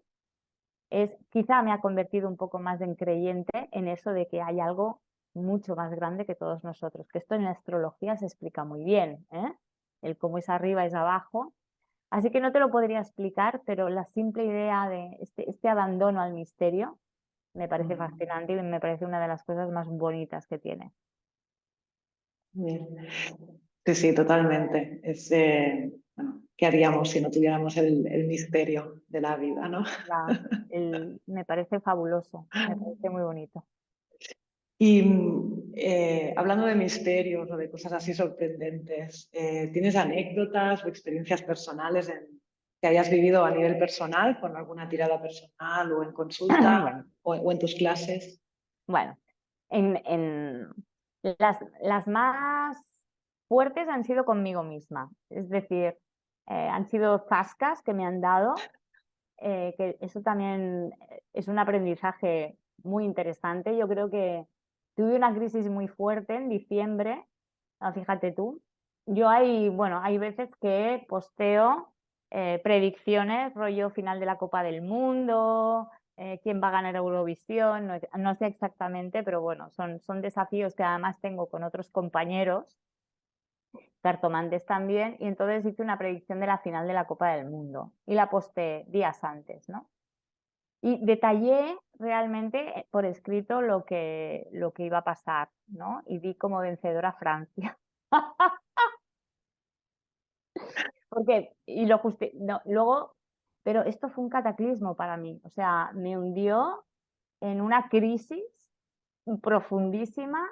quizá me ha convertido un poco más en creyente en eso de que hay algo mucho más grande que todos nosotros, que esto en la astrología se explica muy bien, ¿eh? El cómo es arriba es abajo. Así que no te lo podría explicar, pero la simple idea de este abandono al misterio me parece Mm, fascinante y me parece una de las cosas más bonitas que tiene. bien. Sí, sí, totalmente. Bueno, ¿qué haríamos si no tuviéramos el misterio de la vida, ¿no? Me parece fabuloso, me parece muy bonito. Y hablando de misterios o de cosas así sorprendentes, ¿tienes anécdotas o experiencias personales que hayas vivido a nivel personal, con alguna tirada personal o en consulta Bueno, o en tus clases? bueno, en las más fuertes han sido conmigo misma, es decir, han sido zascas que me han dado, que eso también es un aprendizaje muy interesante. Yo creo que tuve una crisis muy fuerte en diciembre, fíjate tú. Bueno, hay veces que posteo predicciones, rollo final de la Copa del Mundo, quién va a ganar Eurovisión, no sé exactamente, pero bueno, son desafíos que además tengo con otros compañeros, cartomantes también, y entonces hice una predicción de la final de la Copa del Mundo y la posté días antes, ¿no? Y detallé realmente por escrito lo que iba a pasar, ¿no? Y di como vencedora a Francia. Porque, y lo justi no, luego, pero esto fue un cataclismo para mí, o sea, me hundió en una crisis profundísima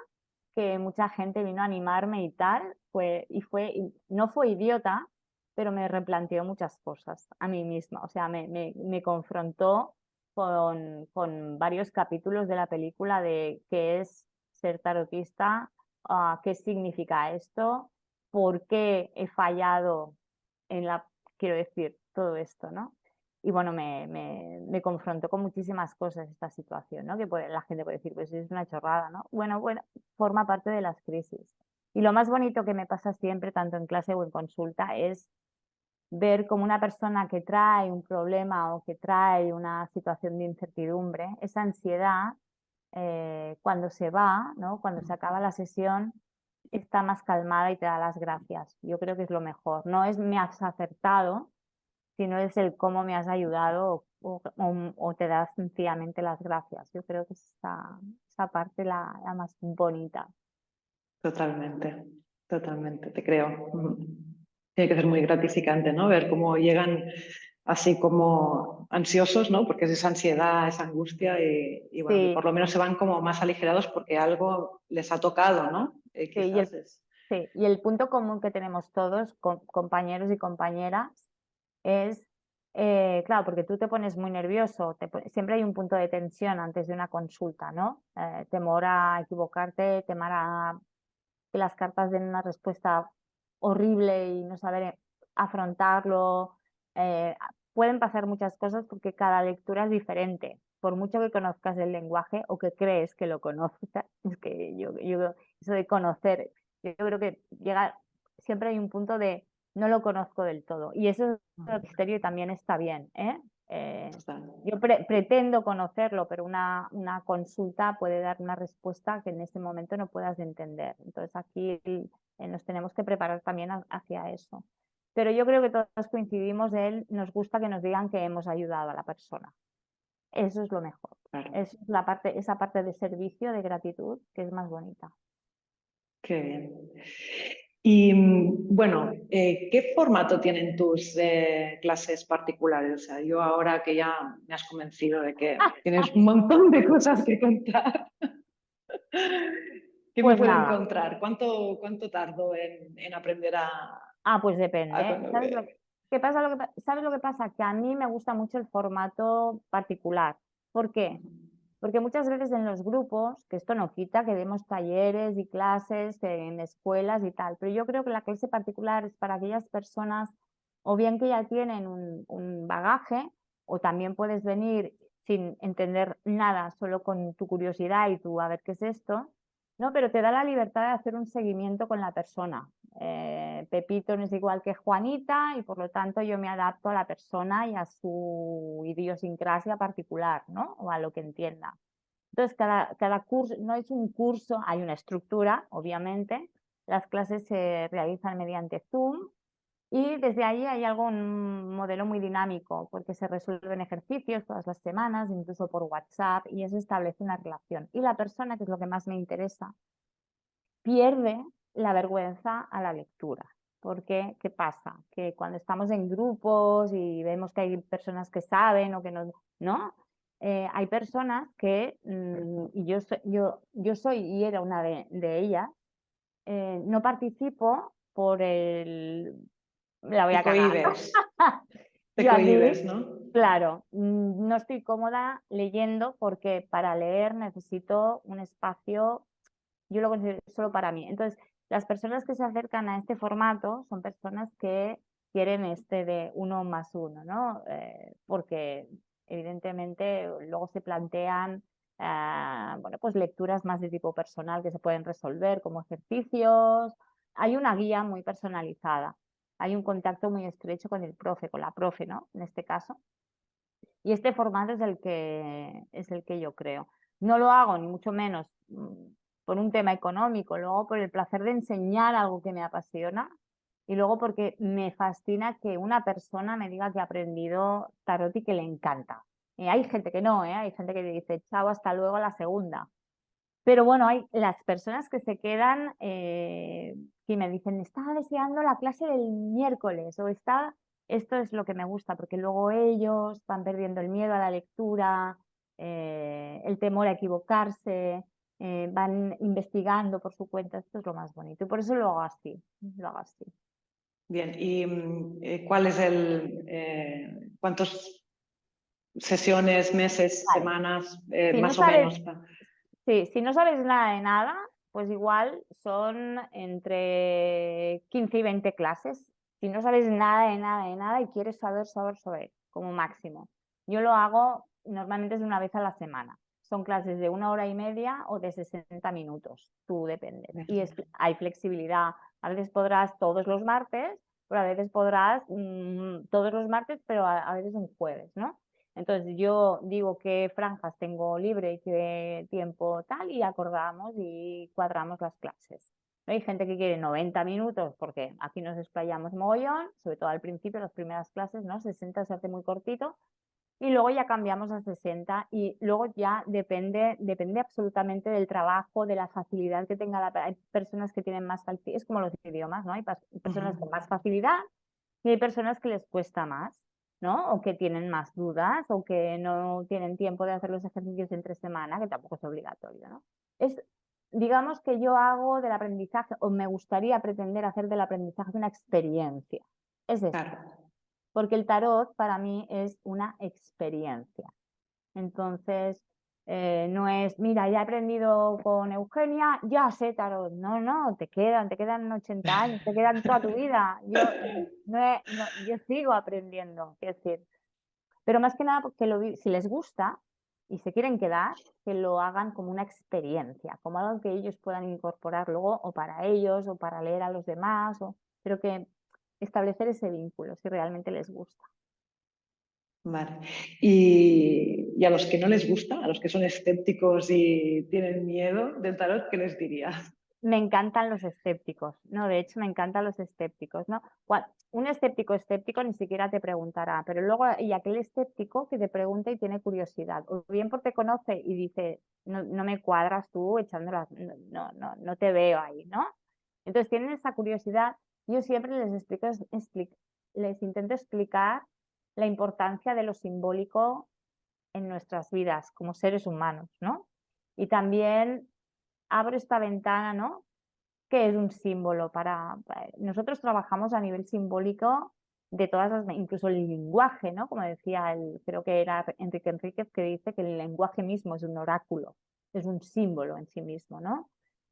que mucha gente vino a animarme y tal, no fue idiota, pero me replanteó muchas cosas a mí misma, o sea, me confrontó con varios capítulos de la película de qué es ser tarotista, qué significa esto, por qué he fallado quiero decir, todo esto, ¿no? Y bueno, me confrontó con muchísimas cosas esta situación, ¿no? Que la gente puede decir, pues es una chorrada, ¿no? Bueno, forma parte de las crisis. Y lo más bonito que me pasa siempre, tanto en clase o en consulta, es ver como una persona que trae un problema o que trae una situación de incertidumbre, esa ansiedad, cuando se va, ¿no? Cuando se acaba la sesión, está más calmada y te da las gracias. Yo creo que es lo mejor. No es me has acertado, sino es el cómo me has ayudado o te das sencillamente las gracias. Yo creo que es esa parte la más bonita. Totalmente, totalmente, te creo. Tiene que ser muy gratificante, ¿no? Ver cómo llegan así como ansiosos, ¿no? Porque es esa ansiedad, esa angustia y bueno, que Sí, por lo menos se van como más aligerados porque algo les ha tocado, ¿no? sí, y Quizás es... sí, y el punto común que tenemos todos, compañeros y compañeras, es, claro, porque tú te pones muy nervioso, siempre hay un punto de tensión antes de una consulta, ¿no? Temor a equivocarte, temor a que las cartas den una respuesta horrible y no saber afrontarlo. Pueden pasar muchas cosas porque cada lectura es diferente. Por mucho que conozcas el lenguaje o que crees que lo conozcas, es que yo eso de conocer, yo creo que siempre hay un punto de no lo conozco del todo. Y eso es un misterio y también está bien, ¿eh? Está. Yo pretendo conocerlo, pero una consulta puede dar una respuesta que en ese momento no puedas entender. Entonces aquí nos tenemos que preparar también hacia eso. Pero yo creo que todos coincidimos en él, nos gusta que nos digan que hemos ayudado a la persona. Eso es lo mejor. Claro, Es esa parte de servicio, de gratitud, que es más bonita. qué bien. Y bueno, ¿qué formato tienen tus clases particulares? O sea, yo ahora que ya me has convencido de que tienes un montón de cosas que contar, ¿qué me Pues puedo nada, encontrar? ¿Cuánto tardo en aprender pues a depende. ¿Sabes lo conocer? que pasa? ¿Sabes lo que pasa? Que a mí me gusta mucho el formato particular. ¿Por qué? Porque muchas veces en los grupos, que esto no quita que demos talleres y clases en escuelas y tal, pero yo creo que la clase particular es para aquellas personas o bien que ya tienen un bagaje o también puedes venir sin entender nada, solo con tu curiosidad y tú a ver qué es esto, ¿no? Pero te da la libertad de hacer un seguimiento con la persona. Pepito no es igual que Juanita y por lo tanto yo me adapto a la persona y a su idiosincrasia particular, ¿no? O a lo que entienda. Entonces, cada curso, no es un curso, hay una estructura, obviamente. Las clases se realizan mediante Zoom y desde ahí hay un modelo muy dinámico porque se resuelven ejercicios todas las semanas, incluso por WhatsApp, y eso establece una relación. Y la persona, que es lo que más me interesa, pierde la vergüenza a la lectura. Porque, ¿qué pasa? Que cuando estamos en grupos y vemos que hay personas que saben o que no, ¿no? Hay personas que, y yo soy y era una de ellas, no participo por la voy Te a cagar. cohibes, te Yo aquí, cohibes, ¿no? claro, no estoy cómoda leyendo porque para leer necesito un espacio, yo lo considero solo para mí. Entonces, las personas que se acercan a este formato son personas que quieren este de uno más uno, ¿no? Porque evidentemente luego se plantean, bueno, pues lecturas más de tipo personal que se pueden resolver como ejercicios. Hay una guía muy personalizada. Hay un contacto muy estrecho con el profe, con la profe, ¿no? En este caso. Y este formato es el que yo creo. No lo hago ni mucho menos por un tema económico, luego por el placer de enseñar algo que me apasiona y luego porque me fascina que una persona me diga que ha aprendido tarot y que le encanta. Hay gente que no, hay gente que dice, chao, hasta luego a la segunda. Pero bueno, hay las personas que se quedan, que me dicen, estaba deseando la clase del miércoles o esto es lo que me gusta, porque luego ellos van perdiendo el miedo a la lectura, el temor a equivocarse, van investigando por su cuenta, esto es lo más bonito y por eso lo hago así, lo hago así. Bien, ¿y cuál es cuántas sesiones, meses, Vale, semanas, si no más o sabes, menos? sí, si no sabes nada de nada, pues igual son entre 15 y 20 clases. Si no sabes nada de nada de nada y quieres saber, como máximo. Yo lo hago normalmente es una vez a la semana. Son clases de 1 hora y media o de 60 minutos, tú dependes. Y hay flexibilidad. A veces podrás todos los martes pero a veces podrás todos los martes, pero a veces un jueves, ¿no? Entonces yo digo qué franjas tengo libre y qué tiempo tal y acordamos y cuadramos las clases. Hay gente que quiere 90 minutos porque aquí nos explayamos mogollón, sobre todo al principio, las primeras clases, ¿no? 60 se hace muy cortito y luego ya cambiamos a 60 y luego ya depende absolutamente del trabajo, de la facilidad que tenga hay personas que tienen más facilidad, es como los idiomas, ¿no? Hay personas con más facilidad y hay personas que les cuesta más, ¿no? O que tienen más dudas o que no tienen tiempo de hacer los ejercicios entre semana, que tampoco es obligatorio, ¿no? Digamos que yo hago del aprendizaje, o me gustaría pretender hacer del aprendizaje una experiencia. Es esto, Claro. porque el tarot para mí es una experiencia. Entonces, no es, mira, ya he aprendido con Eugenia, ya sé tarot. No, no, te quedan 80 años, te quedan toda tu vida. Yo sigo aprendiendo, quiero decir. Pero más que nada, porque si les gusta y se quieren quedar, que lo hagan como una experiencia, como algo que ellos puedan incorporar luego o para ellos o para leer a los demás, pero que establecer ese vínculo si realmente les gusta. Vale. Y a los que no les gusta, a los que son escépticos y tienen miedo del tarot, ¿qué les dirías? Me encantan los escépticos, ¿no? De hecho, me encantan los escépticos, ¿no? Un escéptico ni siquiera te preguntará, pero luego hay aquel escéptico que te pregunta y tiene curiosidad, o bien porque te conoce y dice, no, no me cuadras tú echándolas, no te veo ahí, ¿no? Entonces tienen esa curiosidad. Yo siempre les intento explicar la importancia de lo simbólico en nuestras vidas como seres humanos, ¿no? Y también abro esta ventana, ¿no? Que es un símbolo nosotros trabajamos a nivel simbólico de todas las, incluso el lenguaje, ¿no? Como decía creo que era Enrique Enríquez, que dice que el lenguaje mismo es un oráculo, es un símbolo en sí mismo, ¿no?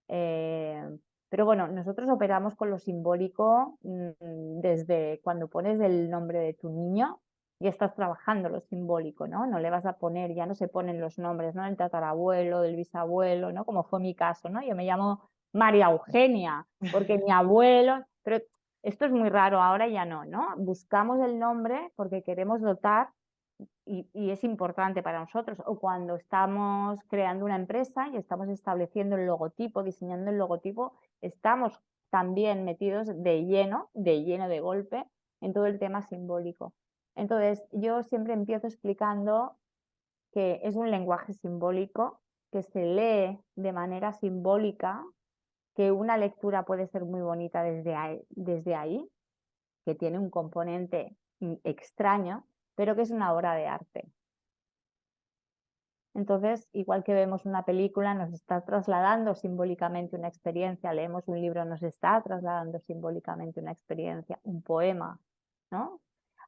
Pero bueno, nosotros operamos con lo simbólico desde cuando pones el nombre de tu niño y estás trabajando lo simbólico, ¿no? No le vas a poner, ya no se ponen los nombres, ¿no? El tatarabuelo, del bisabuelo, ¿no? Como fue mi caso, ¿no? Yo me llamo María Eugenia, porque mi abuelo, pero esto es muy raro, ahora ya no, ¿no? Buscamos el nombre porque queremos dotar y es importante para nosotros. O cuando estamos creando una empresa y estamos estableciendo el logotipo, diseñando el logotipo, estamos también metidos de lleno de golpe en todo el tema simbólico. Entonces, yo siempre empiezo explicando que es un lenguaje simbólico, que se lee de manera simbólica, que una lectura puede ser muy bonita desde ahí, que tiene un componente extraño, pero que es una obra de arte. Entonces, igual que vemos una película, nos está trasladando simbólicamente una experiencia, leemos un libro, nos está trasladando simbólicamente una experiencia, un poema, ¿no?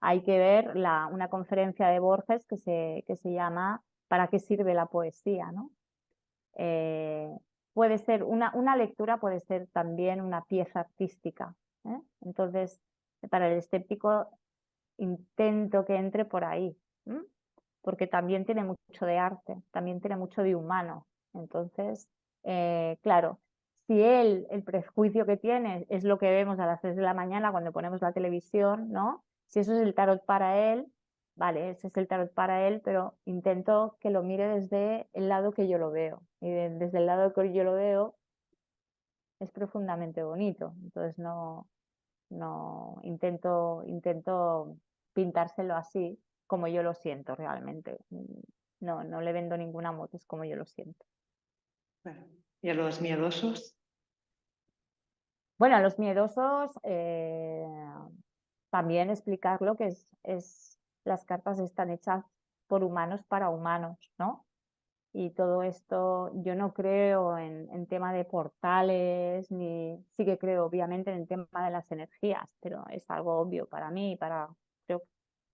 Hay que ver una conferencia de Borges que se llama ¿Para qué sirve la poesía?, ¿no? Puede ser una lectura, puede ser también una pieza artística, ¿eh? Entonces, para el escéptico intento que entre por ahí, porque también tiene mucho de arte, también tiene mucho de humano. Entonces, claro, si el prejuicio que tiene es lo que vemos a las 3 de la mañana cuando ponemos la televisión, ¿no? Si eso es el tarot para él, vale, ese es el tarot para él, pero intento que lo mire desde el lado que yo lo veo. Y desde el lado que yo lo veo es profundamente bonito. Entonces intento pintárselo así como yo lo siento realmente. No le vendo ninguna moto, es como yo lo siento. Bueno, ¿y a los miedosos? Bueno, a los miedosos también explicarlo que las cartas están hechas por humanos para humanos, ¿no? Y todo esto, yo no creo en tema de portales, sí que creo obviamente en el tema de las energías, pero es algo obvio para mí y creo,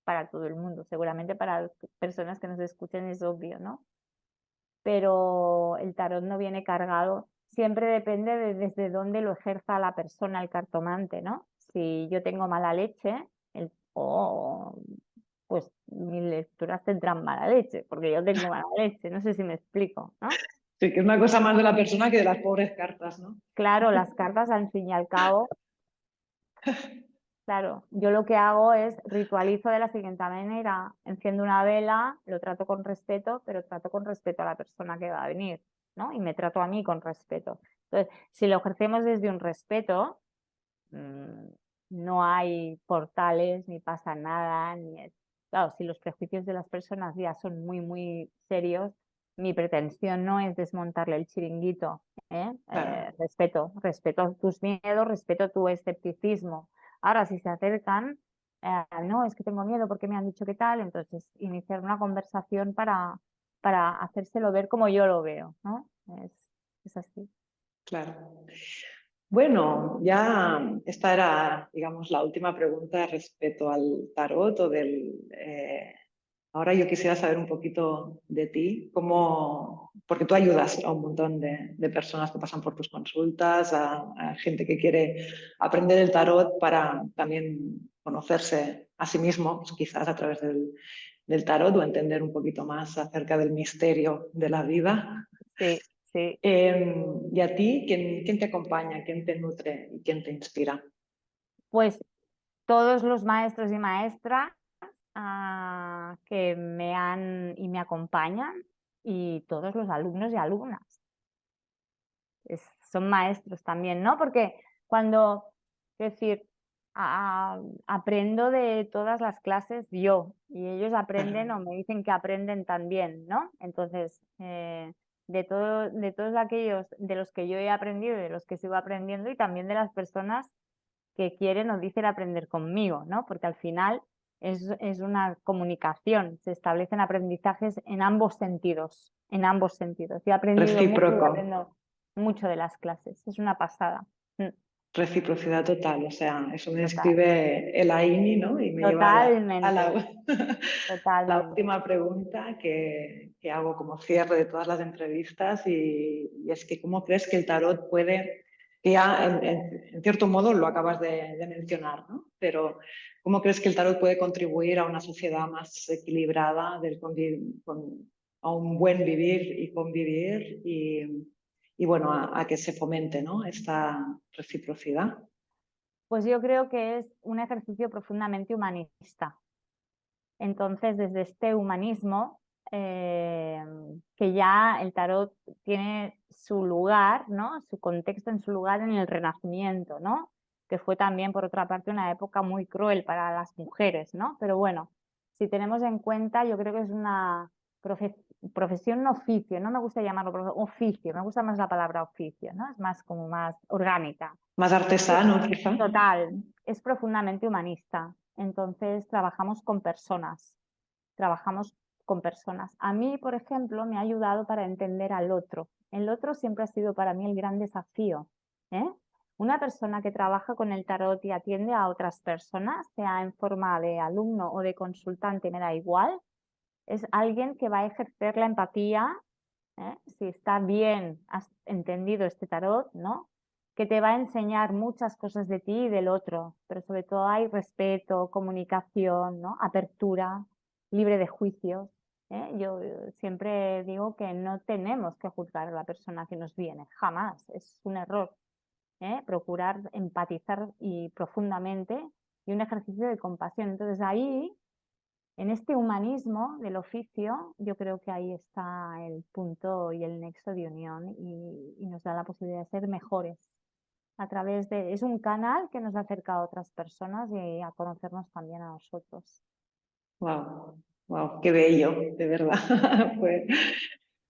para todo el mundo. Seguramente para las personas que nos escuchen es obvio, ¿no? Pero el tarot no viene cargado, siempre depende de desde dónde lo ejerza la persona, el cartomante, ¿no? Si yo tengo mala leche, pues mis lecturas tendrán mala leche, porque yo tengo mala leche, no sé si me explico, ¿no? Sí, que es una cosa más de la persona que de las pobres cartas, ¿no? Claro, las cartas al fin y al cabo Claro, yo lo que hago es ritualizo de la siguiente manera, enciendo una vela, lo trato con respeto, pero trato con respeto a la persona que va a venir, ¿no? Y me trato a mí con respeto. Entonces, si lo ejercemos desde un respeto, mm, no hay portales, ni pasa nada, claro, si los prejuicios de las personas ya son muy, muy serios, mi pretensión no es desmontarle el chiringuito, ¿eh? Claro, Respeto tus miedos, respeto tu escepticismo. Ahora, si se acercan, no, es que tengo miedo porque me han dicho que tal, entonces iniciar una conversación para hacérselo ver como yo lo veo, ¿no? Es así. claro. Bueno, ya esta era, digamos, la última pregunta respecto al tarot o ahora yo quisiera saber un poquito de ti, porque tú ayudas a un montón de personas que pasan por tus consultas, a gente que quiere aprender el tarot para también conocerse a sí mismo, pues quizás a través del tarot o entender un poquito más acerca del misterio de la vida. Sí, sí. ¿Y a ti quién te acompaña, quién te nutre y quién te inspira? Pues todos los maestros y maestras que me han y me acompañan y todos los alumnos y alumnas. Son maestros también, ¿no? Porque cuando, es decir, aprendo de todas las clases yo y ellos aprenden o me dicen que aprenden también, ¿no? Entonces, de todos aquellos de los que yo he aprendido y de los que sigo aprendiendo y también de las personas que quieren o dicen aprender conmigo, ¿no? Porque al final es una comunicación, se establecen aprendizajes en ambos sentidos, en ambos sentidos. Yo he aprendido mucho y Recíproco. aprendo mucho de las clases, es una pasada. Reciprocidad total, o sea, eso me Total, describe el AINI, ¿no? Y me lleva a totalmente, la totalmente. última pregunta que hago como cierre de todas las entrevistas y es que ¿cómo crees que el tarot puede, que ya en cierto modo lo acabas de mencionar, ¿no? Pero ¿cómo crees que el tarot puede contribuir a una sociedad más equilibrada, a un buen vivir y convivir y bueno, a que se fomente, ¿no? Esta reciprocidad? Pues yo creo que es un ejercicio profundamente humanista. Entonces, desde este humanismo, eh, que ya el tarot tiene su lugar, ¿no? Su contexto en su lugar en el Renacimiento, ¿no? Que fue también, por otra parte, una época muy cruel para las mujeres, ¿no? Pero bueno, si tenemos en cuenta, yo creo que es una profesión, un oficio, no me gusta llamarlo oficio, me gusta más la palabra oficio, ¿no? Es más como más orgánica. Más artesano, quizá. Total, es profundamente humanista. Entonces, trabajamos con personas. A mí, por ejemplo, me ha ayudado para entender al otro. El otro siempre ha sido para mí el gran desafío, ¿eh? Una persona que trabaja con el tarot y atiende a otras personas, sea en forma de alumno o de consultante, me da igual, es alguien que va a ejercer la empatía, si está bien, has entendido este tarot, ¿no? Que te va a enseñar muchas cosas de ti y del otro, pero sobre todo hay respeto, comunicación, ¿no? Apertura, libre de juicios. Yo siempre digo que no tenemos que juzgar a la persona que nos viene, jamás, es un error. Procurar empatizar y profundamente y un ejercicio de compasión. Entonces ahí en este humanismo del oficio, yo creo que ahí está el punto y el nexo de unión y nos da la posibilidad de ser mejores a través de... Es un canal que nos acerca a otras personas y a conocernos también a nosotros. Wow, wow, qué bello, de verdad.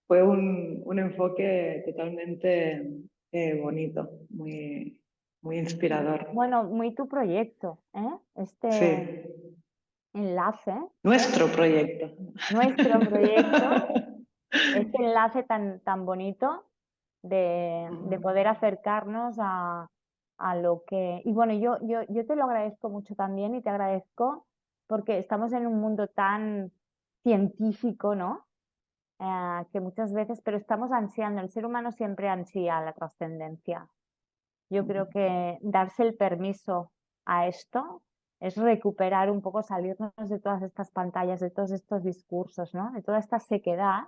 Fue un enfoque totalmente bonito, muy inspirador. Bueno, muy tu proyecto, ¿eh? Sí, Este enlace, nuestro proyecto. nuestro proyecto, este enlace tan bonito de poder acercarnos a lo que... Y bueno, yo te lo agradezco mucho también y te agradezco porque estamos en un mundo tan científico, ¿no? Que muchas veces, pero estamos ansiando, el ser humano siempre ansía la trascendencia. Yo creo que darse el permiso a esto es recuperar un poco, salirnos de todas estas pantallas, de todos estos discursos, ¿no? De toda esta sequedad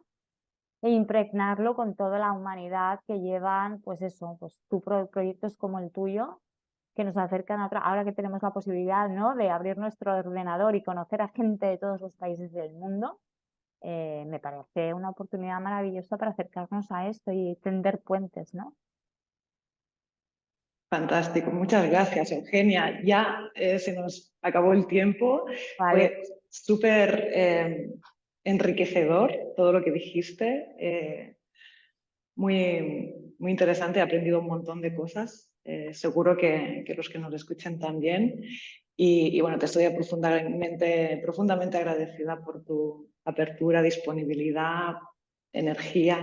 e impregnarlo con toda la humanidad que llevan, pues eso, pues proyectos como el tuyo, que nos acercan a otra, ahora que tenemos la posibilidad, ¿no?, de abrir nuestro ordenador y conocer a gente de todos los países del mundo, me parece una oportunidad maravillosa para acercarnos a esto y tender puentes, ¿no? Fantástico, muchas gracias, Eugenia. Ya se nos acabó el tiempo. Vale, Fue súper enriquecedor todo lo que dijiste. Muy interesante, he aprendido un montón de cosas. Seguro que los que nos escuchen también. Y bueno, te estoy profundamente agradecida por tu apertura, disponibilidad, energía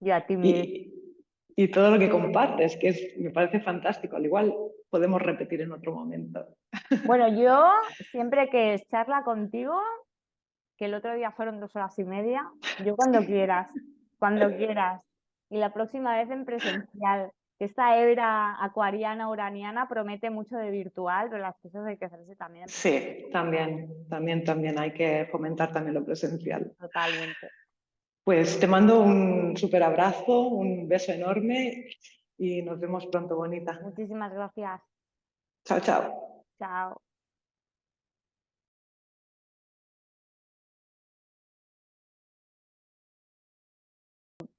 yo a ti mil. y, y todo lo que compartes, me parece fantástico. Al igual podemos repetir en otro momento. Bueno, yo siempre que es charla contigo, que el otro día fueron 2 horas y media, yo cuando quieras, cuando quieras. Y la próxima vez en presencial. Esta era acuariana, uraniana promete mucho de virtual, pero las cosas hay que hacerse también en presencial. Sí, también hay que fomentar también lo presencial. Totalmente. Pues te mando un súper abrazo, un beso enorme y nos vemos pronto, bonita. Muchísimas gracias. Chao, chao. Chao.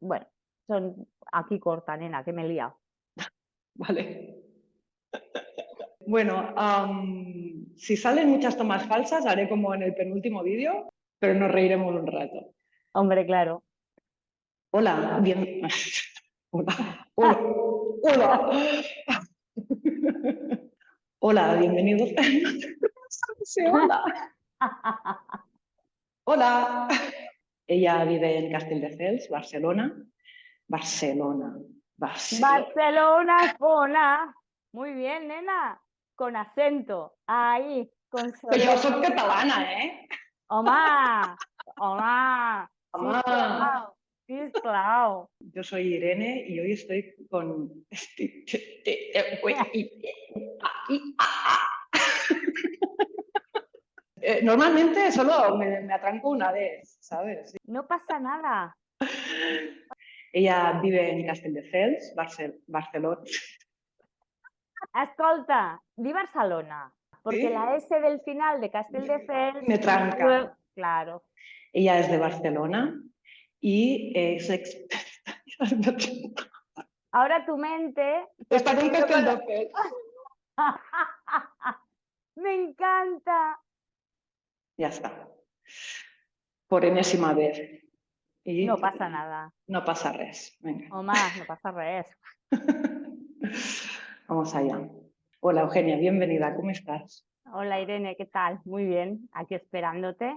Bueno, aquí corta, nena, que me he liado. Vale. Bueno, si salen muchas tomas falsas, haré como en el penúltimo vídeo, pero nos reiremos un rato. Hombre, claro. Hola, bien. Hola, hola, hola. Hola, bienvenidos. Sí, hola. Hola. Ella vive en Castelldefels, Barcelona. Barcelona. Barcelona, Fona. Muy bien, nena. Con acento. Ahí, con Que jo solera. soc catalana, eh? Home, home, Home, sisplau, sisplau. yo soy Irene y hoy estoy con... Normalmente solo me atranco una vez, ¿sabes? No pasa nada. Ella vive en Castelldefels, Barcelona. Escolta, di Barcelona, porque ¿Sí? la S del final de Castelldefels, Me tranca. claro. Ella es de Barcelona y es Ahora tu mente te Está hace con ruido con Castelldefels. Me encanta. Ya está. Por enésima vez. No Y pasa nada. no pasa res. Venga. Home, no pasa res. Vamos allá. Hola Eugenia, bienvenida, ¿cómo estás? Hola Irene, ¿qué tal? Muy bien, aquí esperándote.